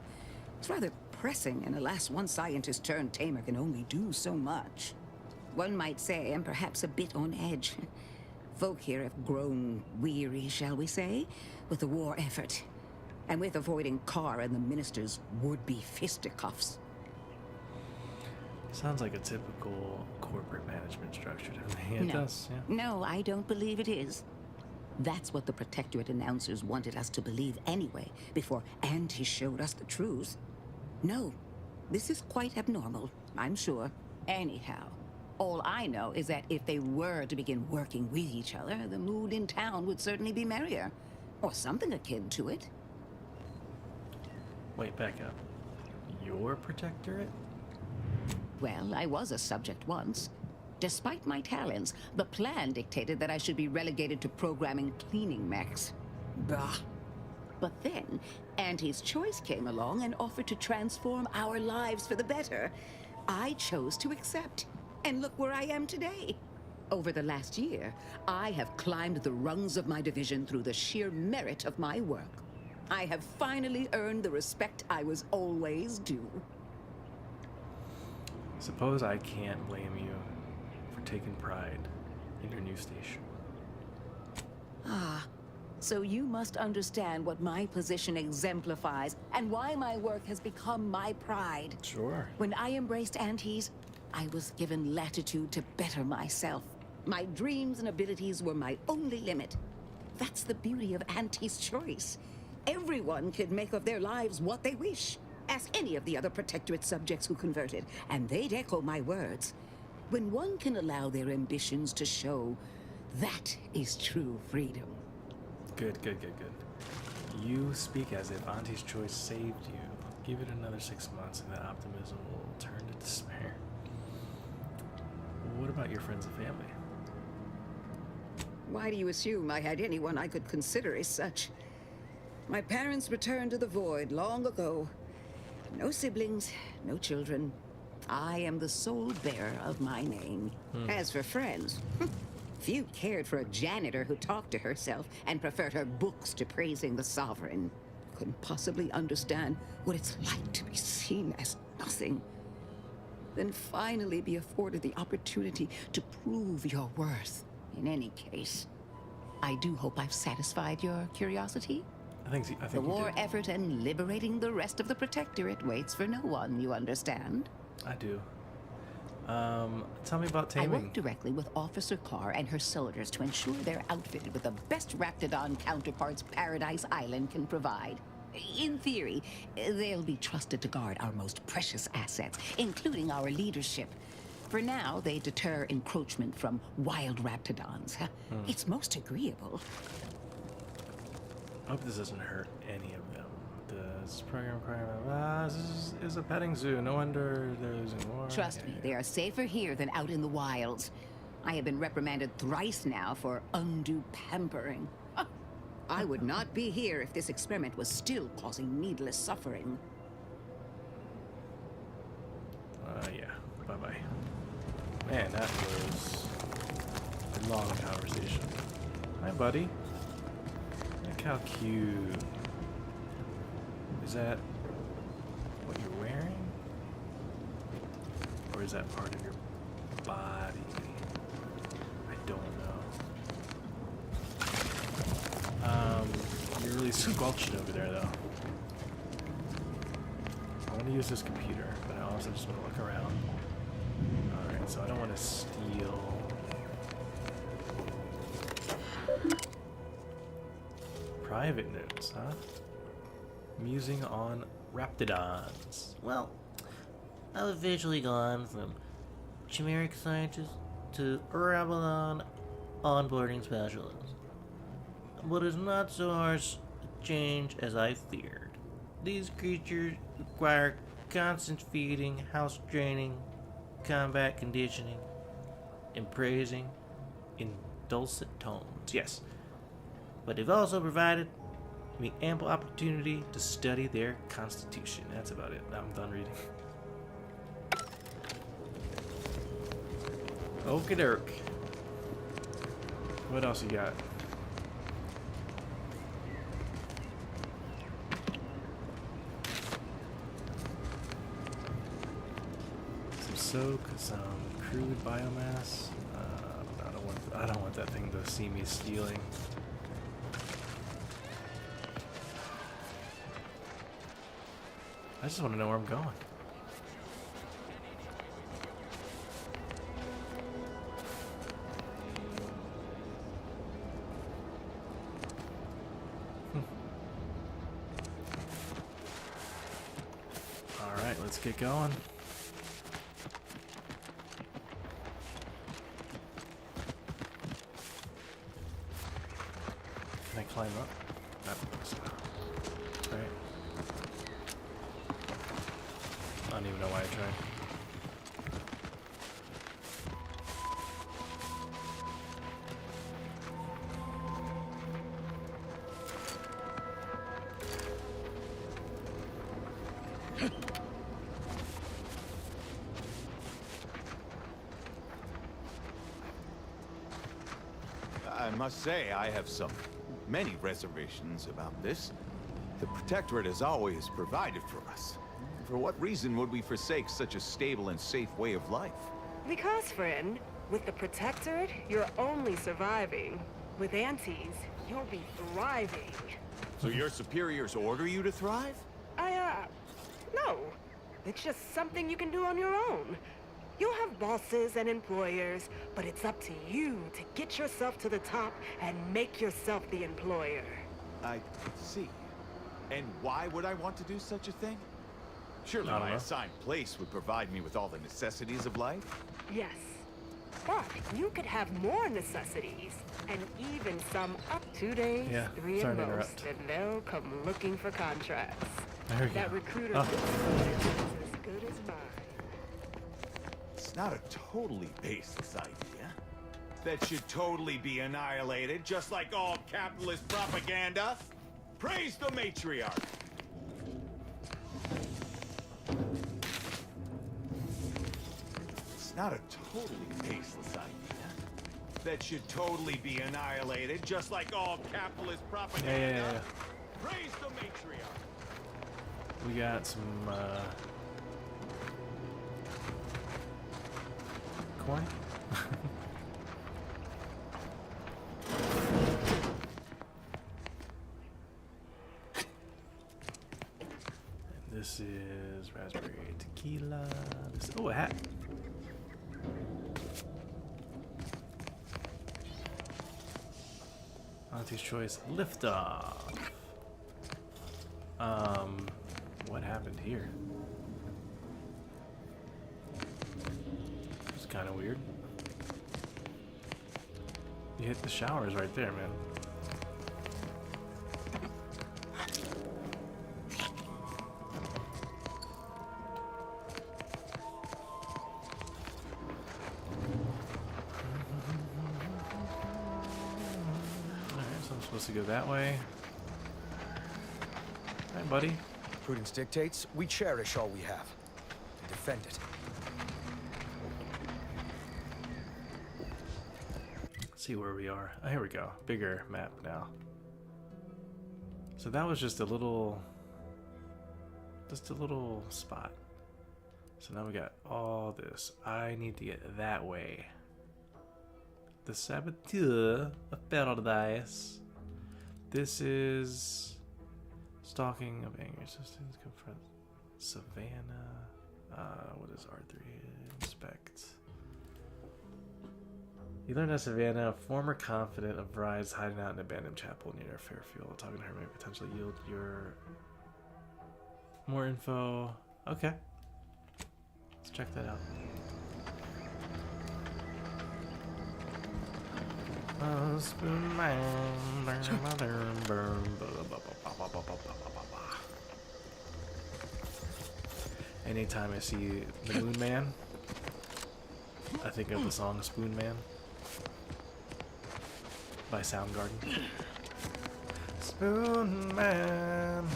It's rather pressing, and alas, one scientist turned tamer can only do so much. One might say I'm perhaps a bit on edge. Folk here have grown weary, shall we say, with the war effort, and with avoiding Carr and the minister's would-be fisticuffs. Sounds like a typical corporate management structure to me. It No. does, yeah. No, I don't believe it is. That's what the Protectorate announcers wanted us to believe anyway, before Auntie showed us the truth. No, this is quite abnormal, I'm sure. Anyhow, all I know is that if they were to begin working with each other, the mood in town would certainly be merrier. Or something akin to it. Wait, back up. Your Protectorate? Well, I was a subject once. Despite my talents, the plan dictated that I should be relegated to programming cleaning mechs. Bah. But then, Auntie's Choice came along and offered to transform our lives for the better. I chose to accept. And look where I am today. Over the last year, I have climbed the rungs of my division through the sheer merit of my work. I have finally earned the respect I was always due. Suppose I can't blame you for taking pride in your new station. Ah, so you must understand what my position exemplifies and why my work has become my pride. Sure. When I embraced Auntie's, I was given latitude to better myself. My dreams and abilities were my only limit. That's the beauty of Auntie's Choice. Everyone can make of their lives what they wish. Ask any of the other Protectorate subjects who converted, and they'd echo my words. When one can allow their ambitions to show, that is true freedom. Good. You speak as if Auntie's Choice saved you. Give it another 6 months and that optimism will turn to despair. What about your friends and family? Why do you assume I had anyone I could consider as such? My parents returned to the void long ago. No siblings, no children. I am the sole bearer of my name. As for friends, few cared for a janitor who talked to herself and preferred her books to praising the sovereign. Couldn't possibly understand what it's like to be seen as nothing. Then finally be afforded the opportunity to prove your worth. In any case, I do hope I've satisfied your curiosity. I think The you war did. effort and liberating the rest of the Protectorate waits for no one, you understand? I do. Tell me about I taming. work directly with Officer Carr and her soldiers to ensure they're outfitted with the best Raptidon counterparts Paradise Island can provide. In theory, they'll be trusted to guard our most precious assets, including our leadership. For now, they deter encroachment from wild Raptidons. It's most agreeable. I hope this doesn't hurt any of them. Does program require... this is a petting zoo. No wonder they're losing war. Trust me, they are safer here than out in the wilds. I have been reprimanded thrice now for undue pampering. I would not be here if this experiment was still causing needless suffering. Yeah. Bye-bye. Man, that was a long conversation. Hi, buddy. Look how cute. Is that what you're wearing? Or is that part of your body? I don't know. You're really squelched over there, though. I want to use this computer, but I also just want to look around. Alright. Alright, so I don't want to steal. Private notes, huh? Musing on Raptidons. Well, I've officially gone from chimeric scientist to Rabalon onboarding specialist. But it's not so harsh a change as I feared. These creatures require constant feeding, house training, combat conditioning, and praising in dulcet tones. Yes. But they've also provided me ample opportunity to study their constitution. That's about it. I'm done reading. Okie doke. What else you got? Some soak, some crude biomass. I don't want that thing to see me stealing. I just want to know where I'm going. Alright, let's get going. Can I climb up? That looks right. I don't even know why I tried. I must say, I have many reservations about this. The Protectorate has always provided for us. For what reason would we forsake such a stable and safe way of life? Because, friend, with the Protectorate, you're only surviving. With Antes, you'll be thriving. So your superiors order you to thrive? No. It's just something you can do on your own. You'll have bosses and employers, but it's up to you to get yourself to the top and make yourself the employer. I see. And why would I want to do such a thing? Surely my assigned place would provide me with all the necessities of life? Yes. But you could have more necessities, and even some up 2 days, 3 at most, and they'll come looking for contracts. There we that go. recruiter is as good as mine. It's not a totally baseless idea. That should totally be annihilated, just like all capitalist propaganda. Praise the matriarch! It's not a totally baseless idea. That should totally be annihilated, just like all capitalist propaganda. Yeah. Praise the matriarch! We got some, coin? This is raspberry tequila. Oh, a hat. Auntie's choice. Liftoff. What happened here? It's kind of weird. You hit the showers right there, man. Supposed to go that way. Hi, buddy. Prudence dictates we cherish all we have and defend it. Let's see where we are. Oh, here we go. Bigger map now. So that was just a little spot. So now we got all this. I need to get that way. The Saboteur of Paradise. This is Stalking of Angry Assistants. Confront Savannah. What is R3? Inspect. You learned that Savannah, a former confidant of Bride's, hiding out in an abandoned chapel near Fairfield. Talking to her may potentially yield your more info. Okay. Let's check that out. Anytime I see the Moon Man, I think of the song Spoon Man by Soundgarden. Spoon Man.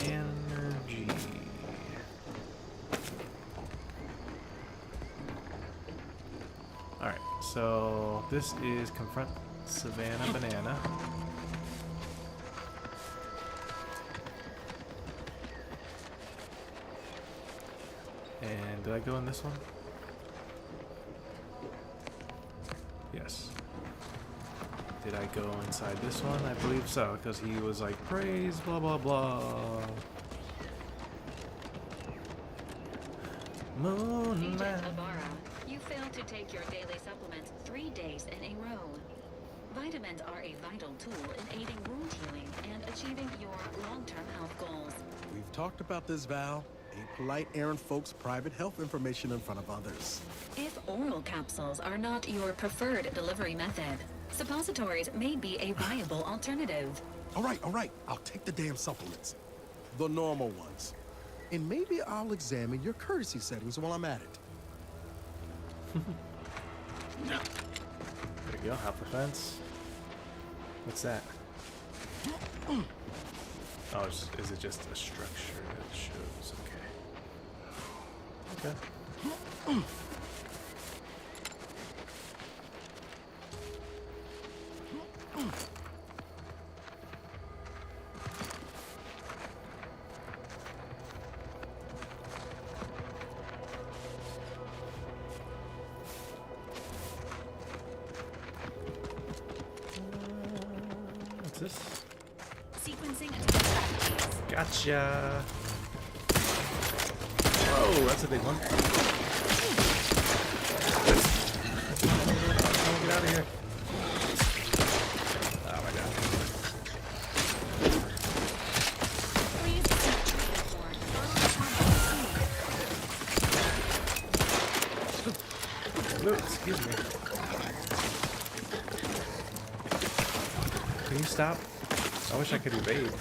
Energy. Alright, so this is Confront Savannah Banana. And did I go in this one? Yes. Did I go inside this one? I believe so, because he was like, praise, blah, blah, blah. Moon Man. Agent Ibarra, you failed to take your daily supplements 3 days in a row. Vitamins are a vital tool in aiding wound healing and achieving your long-term health goals. We've talked about this, Val. Ain't polite airing folks' private health information in front of others. If oral capsules are not your preferred delivery method, suppositories may be a viable alternative. All right. I'll take the damn supplements. The normal ones. And maybe I'll examine your courtesy settings while I'm at it. There we go, hop the fence. What's that? Oh, is it just a structure that shows? Okay. Okay. What's this? Sequencing attack. Gotcha. Oh, that's a big one. Oh, get out of here. Oh my god. Look, excuse me. Can you stop? I wish I could evade.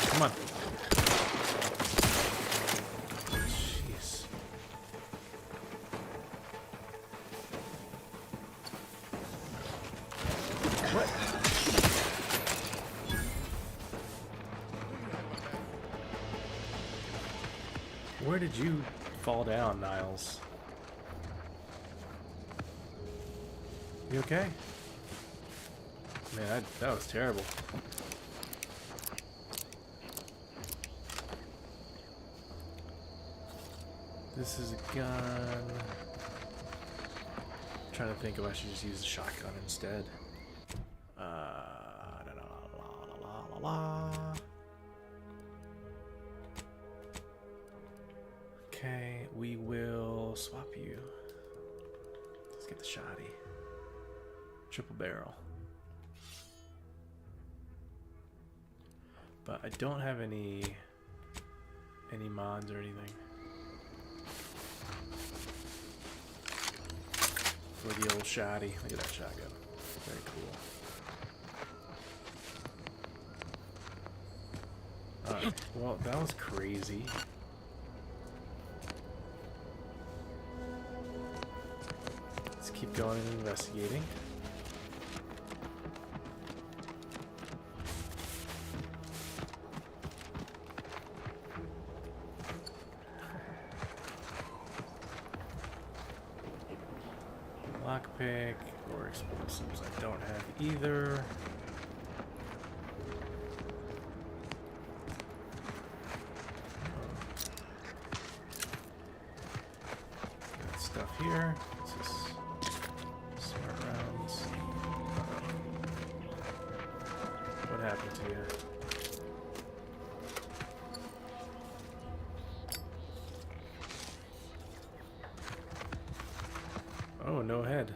Come on. Jeez. What? Where did you fall down, Niles? You okay? Man, that was terrible. This is a gun. I'm trying to think if I should just use the shotgun instead. Okay, we will swap you. Let's get the shotty. Triple barrel. But I don't have any mods or anything for the old shotty. Look at that shotgun. Very cool. Alright, well, that was crazy. Let's keep going and investigating. Lockpick or explosives I don't have either. Got stuff here. This is smart rounds. What happened to you? Oh, no head.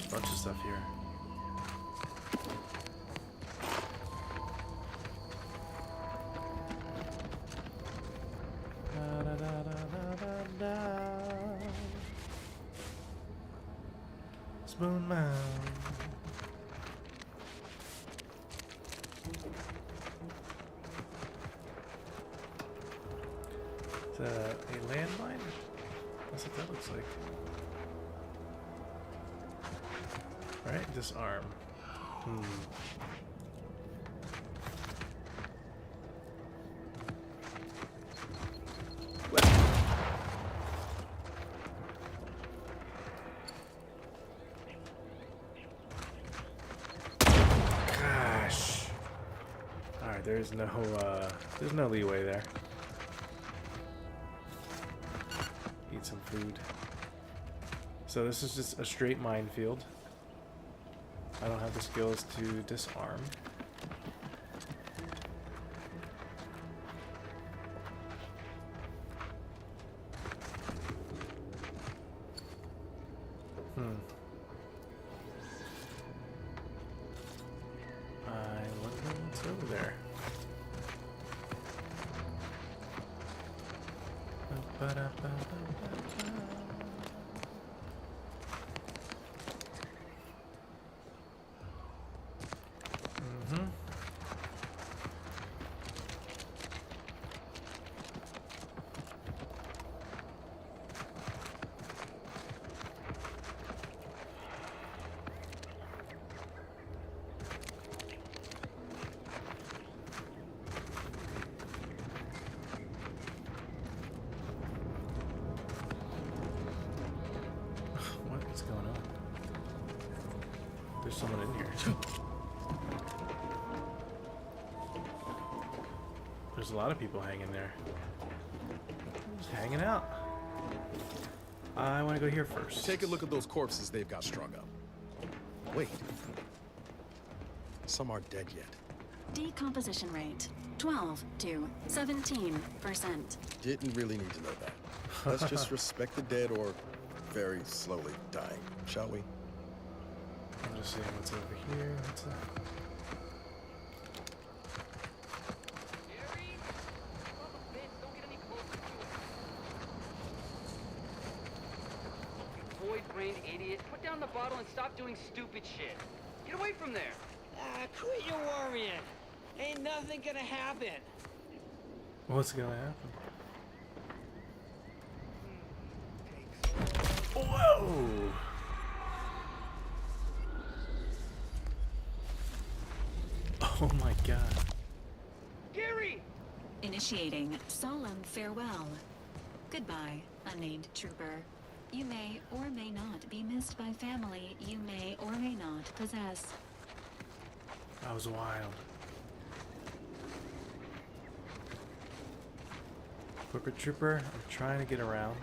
Bunch of stuff here. Da, da, da, da, da, da. Spoon Mound. Is that a landmine? That's what that looks like. Right, disarm. Gosh. Alright, there's no leeway there. Eat some food. So this is just a straight minefield. I don't have the skills to disarm. I wonder what's over there. What's going on? There's someone in here. There's a lot of people hanging there. Just hanging out. I want to go here first. Take a look at those corpses they've got strung up. Wait. Some aren't dead yet. Decomposition rate 12 to 17%. Didn't really need to know that. Let's just respect the dead or very slowly dying, shall we? I'm just seeing what's over here. What's that? Void-brained idiot. Put down the bottle and stop doing stupid shit. Get away from there. Quit your worrying. Ain't nothing gonna happen. What's gonna happen? Whoa! Oh my god. Gary! Initiating solemn farewell. Goodbye, unnamed trooper. You may or may not be missed by family you may or may not possess. That was wild. Corporate trooper, I'm trying to get around.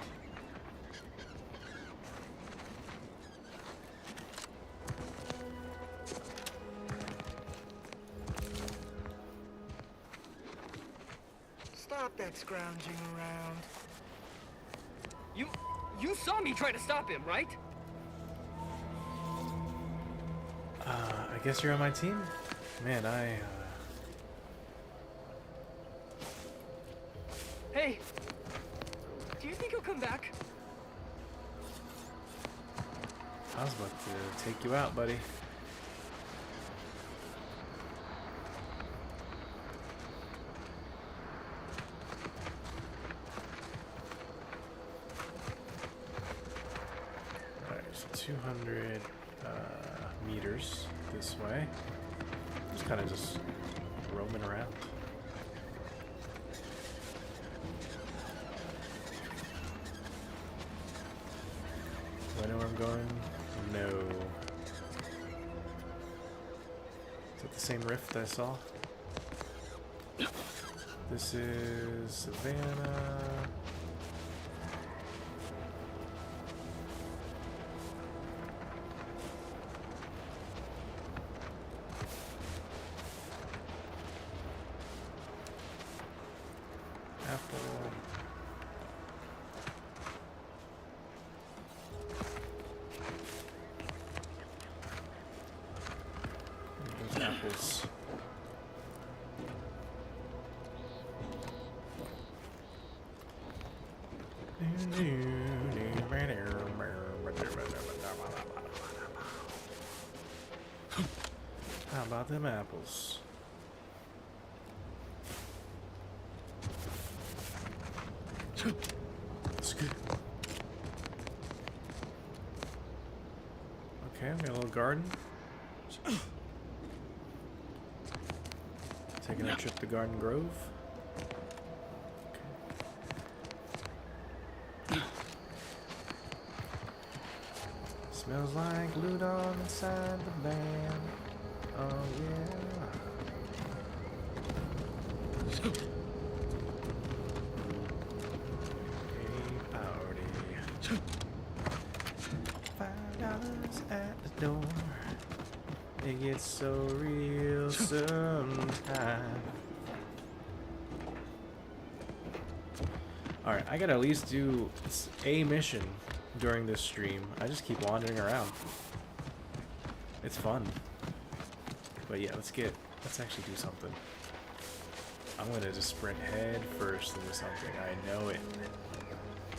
Stop that scrounging around. You saw me try to stop him, right? I guess you're on my team? Man, Hey! Do you think he'll come back? I was about to take you out, buddy. Alright, so 200 meters this way. Just kind of just roaming around. Do I know where I'm going? No. Is that the same rift I saw? This is Savannah. Apple. How about them apples? That's good. Okay, we got a little garden. Taking a trip to Garden Grove. Okay. Smells like glue dog inside the band. Oh yeah. A party. $5 at the door. It gets so real sometimes. Alright, I gotta at least do a mission during this stream. I just keep wandering around. It's fun. But yeah, let's actually do something. I'm gonna just sprint head first into something. I know it.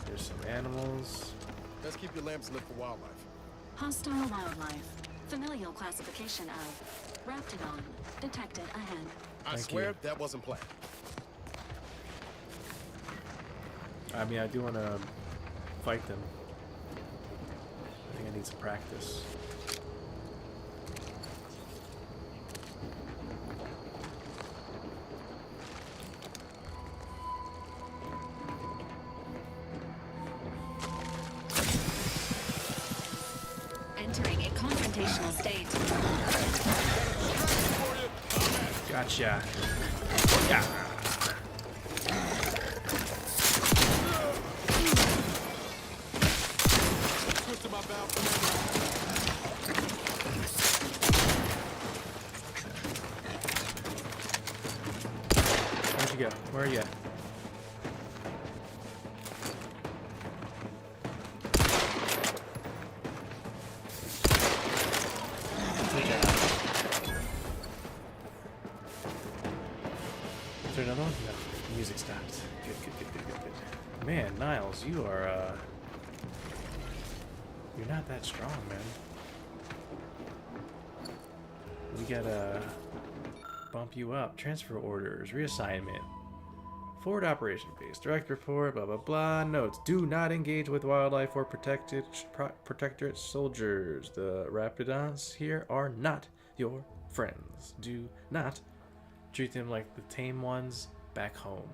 There's some animals. Let's keep your lamps lit for wildlife. Hostile wildlife. Familial classification of Raptidon. Detected ahead. I swear that wasn't planned. I mean, I do want to fight them. I think I need some practice. Entering a confrontational state. Gotcha. Yeah. Where'd you go? Where are you at? Is there another one? No. The music stopped. Good. Man, Niles, you are, you're not that strong, man. We gotta bump you up. Transfer orders, reassignment. Forward operation base, direct report, blah blah blah. Notes: do not engage with wildlife or protectorate soldiers. The Raptidons here are not your friends. Do not treat them like the tame ones back home.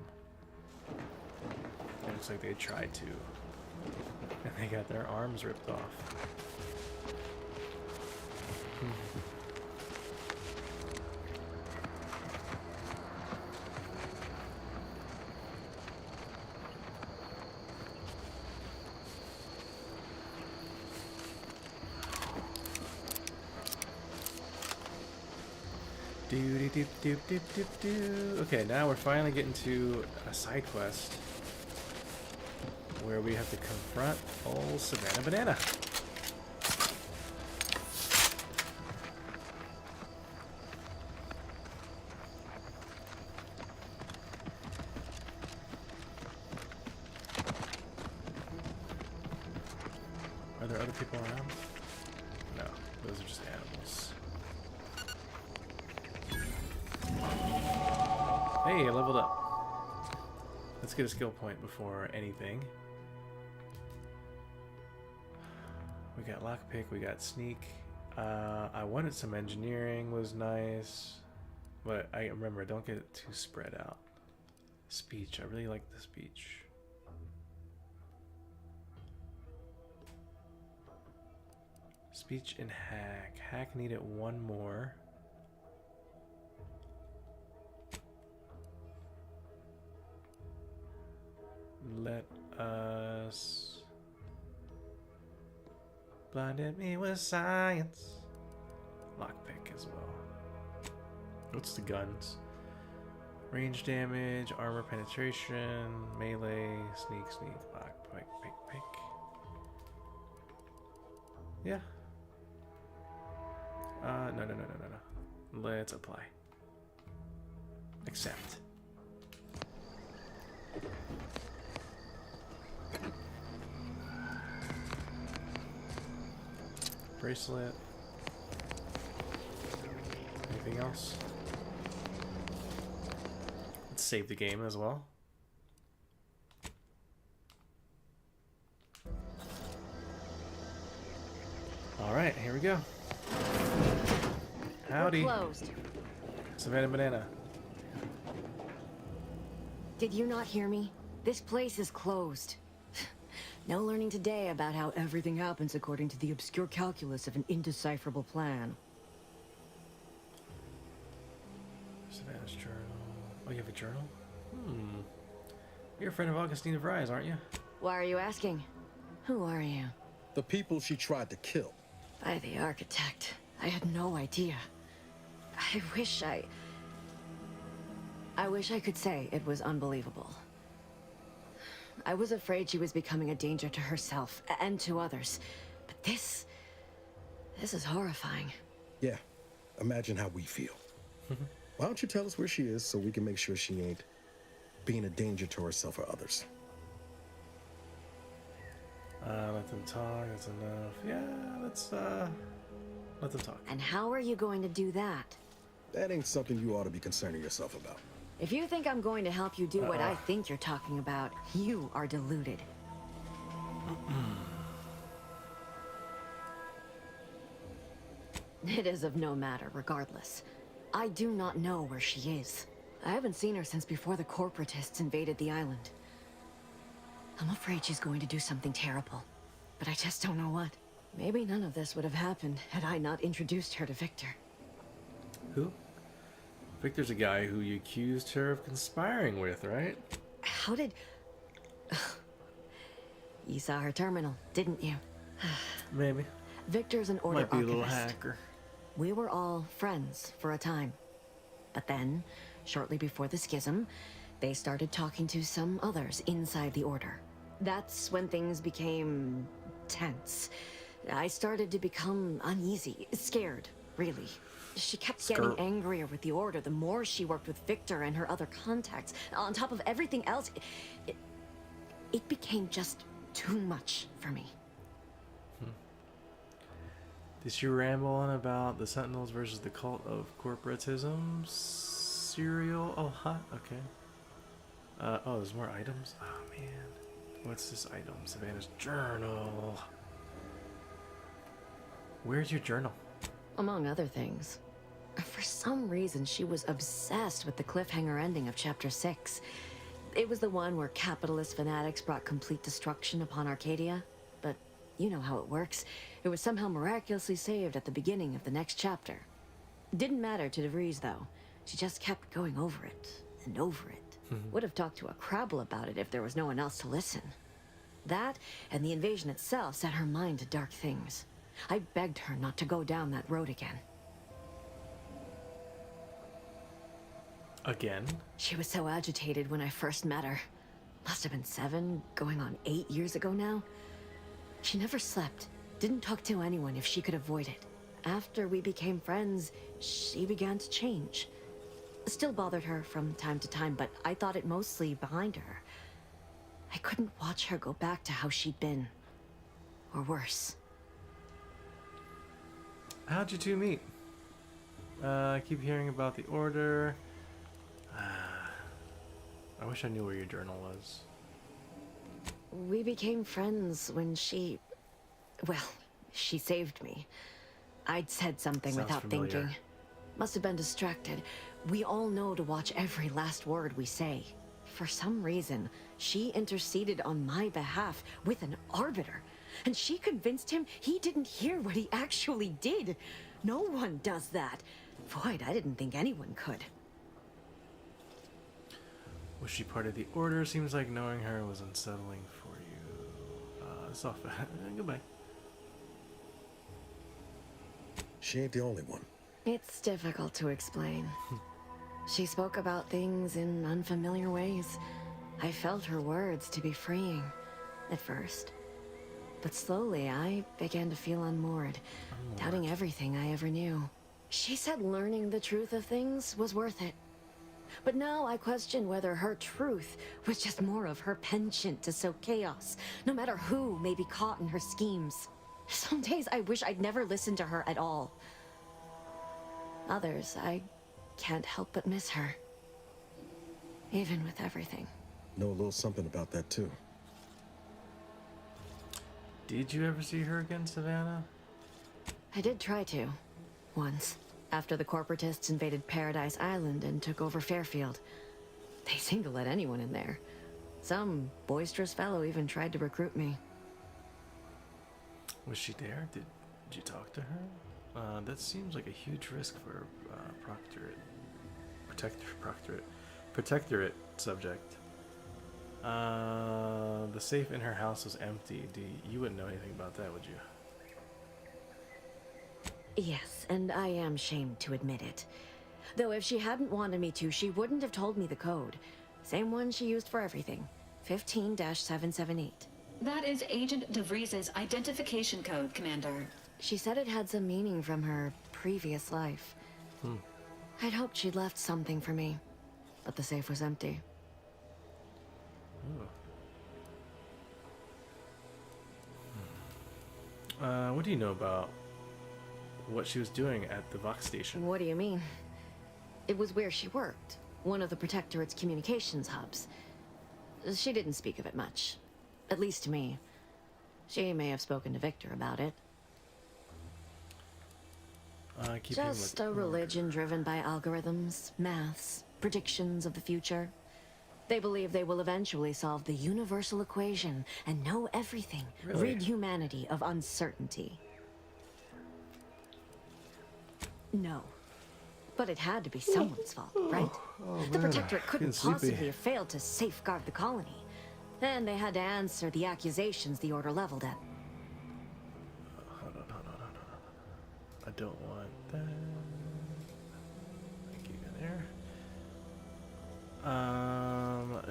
It looks like they tried to, and they got their arms ripped off. Okay, now we're finally getting to a side quest where we have to confront old Savannah Banana. Are there other people around? No, those are just animals. Hey, I leveled up. Let's get a skill point before anything. We got lockpick, we got sneak. I wanted some engineering, was nice. But I remember, don't get it too spread out. Speech, I really like the speech. Speech and hack. Hack needed one more. Let us blinded me with science. Lockpick as well. What's the guns? Range damage, armor penetration, melee, sneak, lockpick, pick. Yeah. No. Let's apply. Accept. bracelet. Anything else? Let's save the game as well. Alright, here we go. Howdy. We're closed. Savannah Banana. Did you not hear me? This place is closed. No learning today about how everything happens according to the obscure calculus of an indecipherable plan. Savannah's journal. Oh, you have a journal? You're a friend of Augustine of Rise, aren't you? Why are you asking? Who are you? The people she tried to kill. By the architect. I had no idea. I wish I could say it was unbelievable. I was afraid she was becoming a danger to herself and to others. But this is horrifying. Yeah, imagine how we feel. Why don't you tell us where she is so we can make sure she ain't being a danger to herself or others? Let them talk, that's enough. Yeah, let's let them talk. And how are you going to do that? That ain't something you ought to be concerning yourself about. If you think I'm going to help you do what I think you're talking about, you are deluded. It is of no matter, regardless. I do not know where she is. I haven't seen her since before the corporatists invaded the island. I'm afraid she's going to do something terrible, but I just don't know what. Maybe none of this would have happened had I not introduced her to Victor. Who? Victor's a guy who you accused her of conspiring with, right? How did... You saw her terminal, didn't you? Maybe. Victor's an order Might be a little archivist. hacker. We were all friends for a time. But then, shortly before the schism, they started talking to some others inside the order. That's when things became tense. I started to become uneasy, scared, really. She kept getting angrier with the order the more she worked with Victor and her other contacts. On top of everything else, it became just too much for me. Did she ramble on about the Sentinels versus the cult of corporatism? Serial? Oh, huh. Okay. Oh, there's more items? Oh, man. What's this item? Savannah's journal. Where's your journal? Among other things. For some reason, she was obsessed with the cliffhanger ending of Chapter 6. It was the one where capitalist fanatics brought complete destruction upon Arcadia. But you know how it works. It was somehow miraculously saved at the beginning of the next chapter. Didn't matter to DeVries, though. She just kept going over it and over it. Would have talked to a Crabble about it if there was no one else to listen. That and the invasion itself set her mind to dark things. I begged her not to go down that road again. Again? She was so agitated when I first met her. Must have been 7, going on 8 years ago now. She never slept, didn't talk to anyone if she could avoid it. After we became friends, she began to change. Still bothered her from time to time, but I thought it mostly behind her. I couldn't watch her go back to how she'd been. Or worse. How'd you two meet? I keep hearing about the order. I wish I knew where your journal was. We became friends when she... Well, she saved me. I'd said something Sounds without familiar. thinking. Must have been distracted. We all know to watch every last word we say. For some reason, she interceded on my behalf with an arbiter. And she convinced him he didn't hear what he actually did. No one does that. Void, I didn't think anyone could. Was she part of the order? Seems like knowing her was unsettling for you. It's off. Goodbye. She ain't the only one. It's difficult to explain. She spoke about things in unfamiliar ways. I felt her words to be freeing, at first. But slowly, I began to feel unmoored, doubting everything I ever knew. She said learning the truth of things was worth it. But now I question whether her truth was just more of her penchant to sow chaos, no matter who may be caught in her schemes. Some days I wish I'd never listened to her at all. Others, I can't help but miss her. Even with everything. Know a little something about that, too. Did you ever see her again, Savannah? I did try to. Once. After the corporatists invaded Paradise Island and took over Fairfield. They seemed to let anyone in there. Some boisterous fellow even tried to recruit me. Was she there? Did you talk to her? That seems like a huge risk for protectorate subject. The safe in her house was empty. You wouldn't know anything about that, would you? Yes, and I am shamed to admit it. Though if she hadn't wanted me to, she wouldn't have told me the code. Same one she used for everything. 15-778. That is Agent DeVries's identification code, Commander. She said it had some meaning from her previous life. I'd hoped she'd left something for me, but the safe was empty. What do you know about what she was doing at the Vox station? What do you mean? It was where she worked, one of the Protectorate's communications hubs. She didn't speak of it much, at least to me. She may have spoken to Victor about it. Just a religion driven by algorithms, maths, predictions of the future. They believe they will eventually solve the universal equation and know everything, rid humanity of uncertainty. No. But it had to be someone's fault, right? The Protectorate couldn't possibly have failed to safeguard the colony. And they had to answer the accusations the Order leveled at. Hold on. I don't want that. Thank you, there.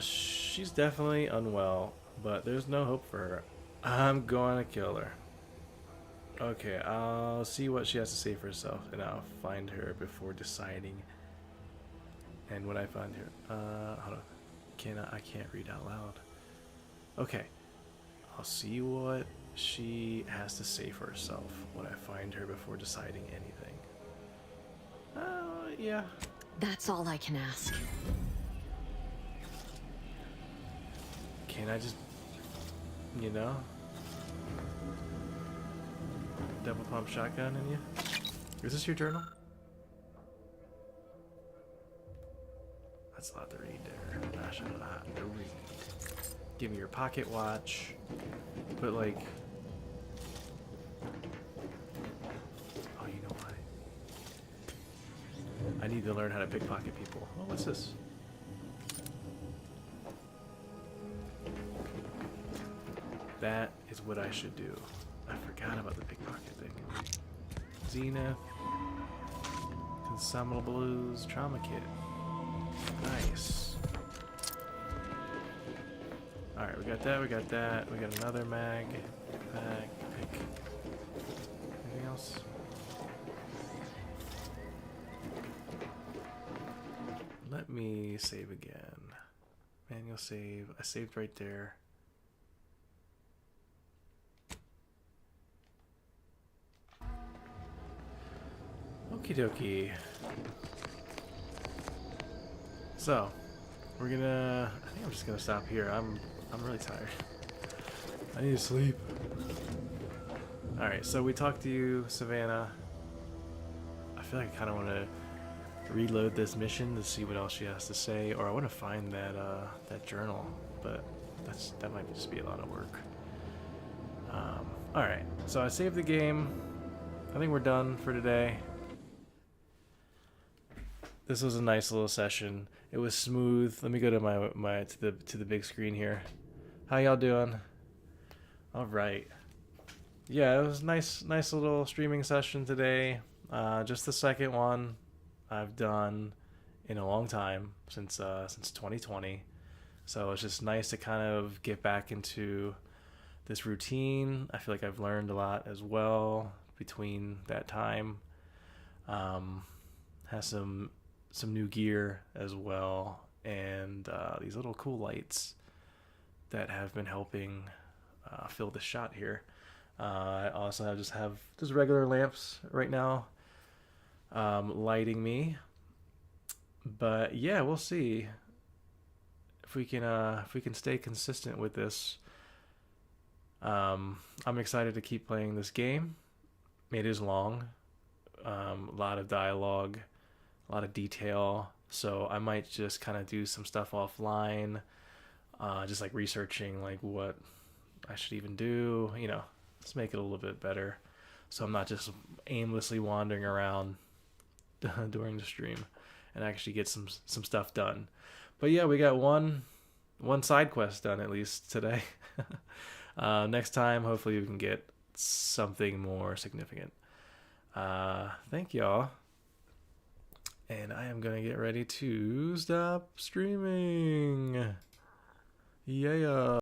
She's definitely unwell, but there's no hope for her. I'm going to kill her. Okay, I'll see what she has to say for herself, and I'll find her before deciding. And when I find her, hold on, I can't read out loud. Okay, I'll see what she has to say for herself when I find her before deciding anything. Yeah. That's all I can ask. Can I just, you know, double pump shotgun in you? Is this your journal? That's a lot to read there. That's a lot to read. Give me your pocket watch. Put like, oh, you know what? I need to learn how to pickpocket people. Oh, what's this? That is what I should do. I forgot about the pickpocket thing. Zenith. Consumables. Trauma kit. Nice. Alright, we got that, we got that. We got another mag. Pick. Anything else? Let me save again. Manual save. I saved right there. Okie dokie. So, we're gonna. I think I'm just gonna stop here. I'm really tired. I need to sleep. All right. So we talked to you, Savannah. I feel like I kind of want to reload this mission to see what else she has to say, or I want to find that that journal, but that might just be a lot of work. All right. So I saved the game. I think we're done for today. This was a nice little session. It was smooth. Let me go to my to the big screen here. How y'all doing? All right. Yeah, it was nice little streaming session today. Just the second one I've done in a long time, since 2020. So it's just nice to kind of get back into this routine. I feel like I've learned a lot as well between that time. Has some new gear as well, and these little cool lights that have been helping fill the shot here. I also just have regular lamps right now lighting me. But yeah, we'll see if we can stay consistent with this. I'm excited to keep playing this game. It is long, a lot of dialogue, a lot of detail, so I might just kind of do some stuff offline, just like researching like what I should even do, you know, let's make it a little bit better so I'm not just aimlessly wandering around during the stream, and actually get some stuff done. But yeah, we got one side quest done at least today. Next time, hopefully we can get something more significant. Thank y'all. And I am gonna get ready to stop streaming. Yeah.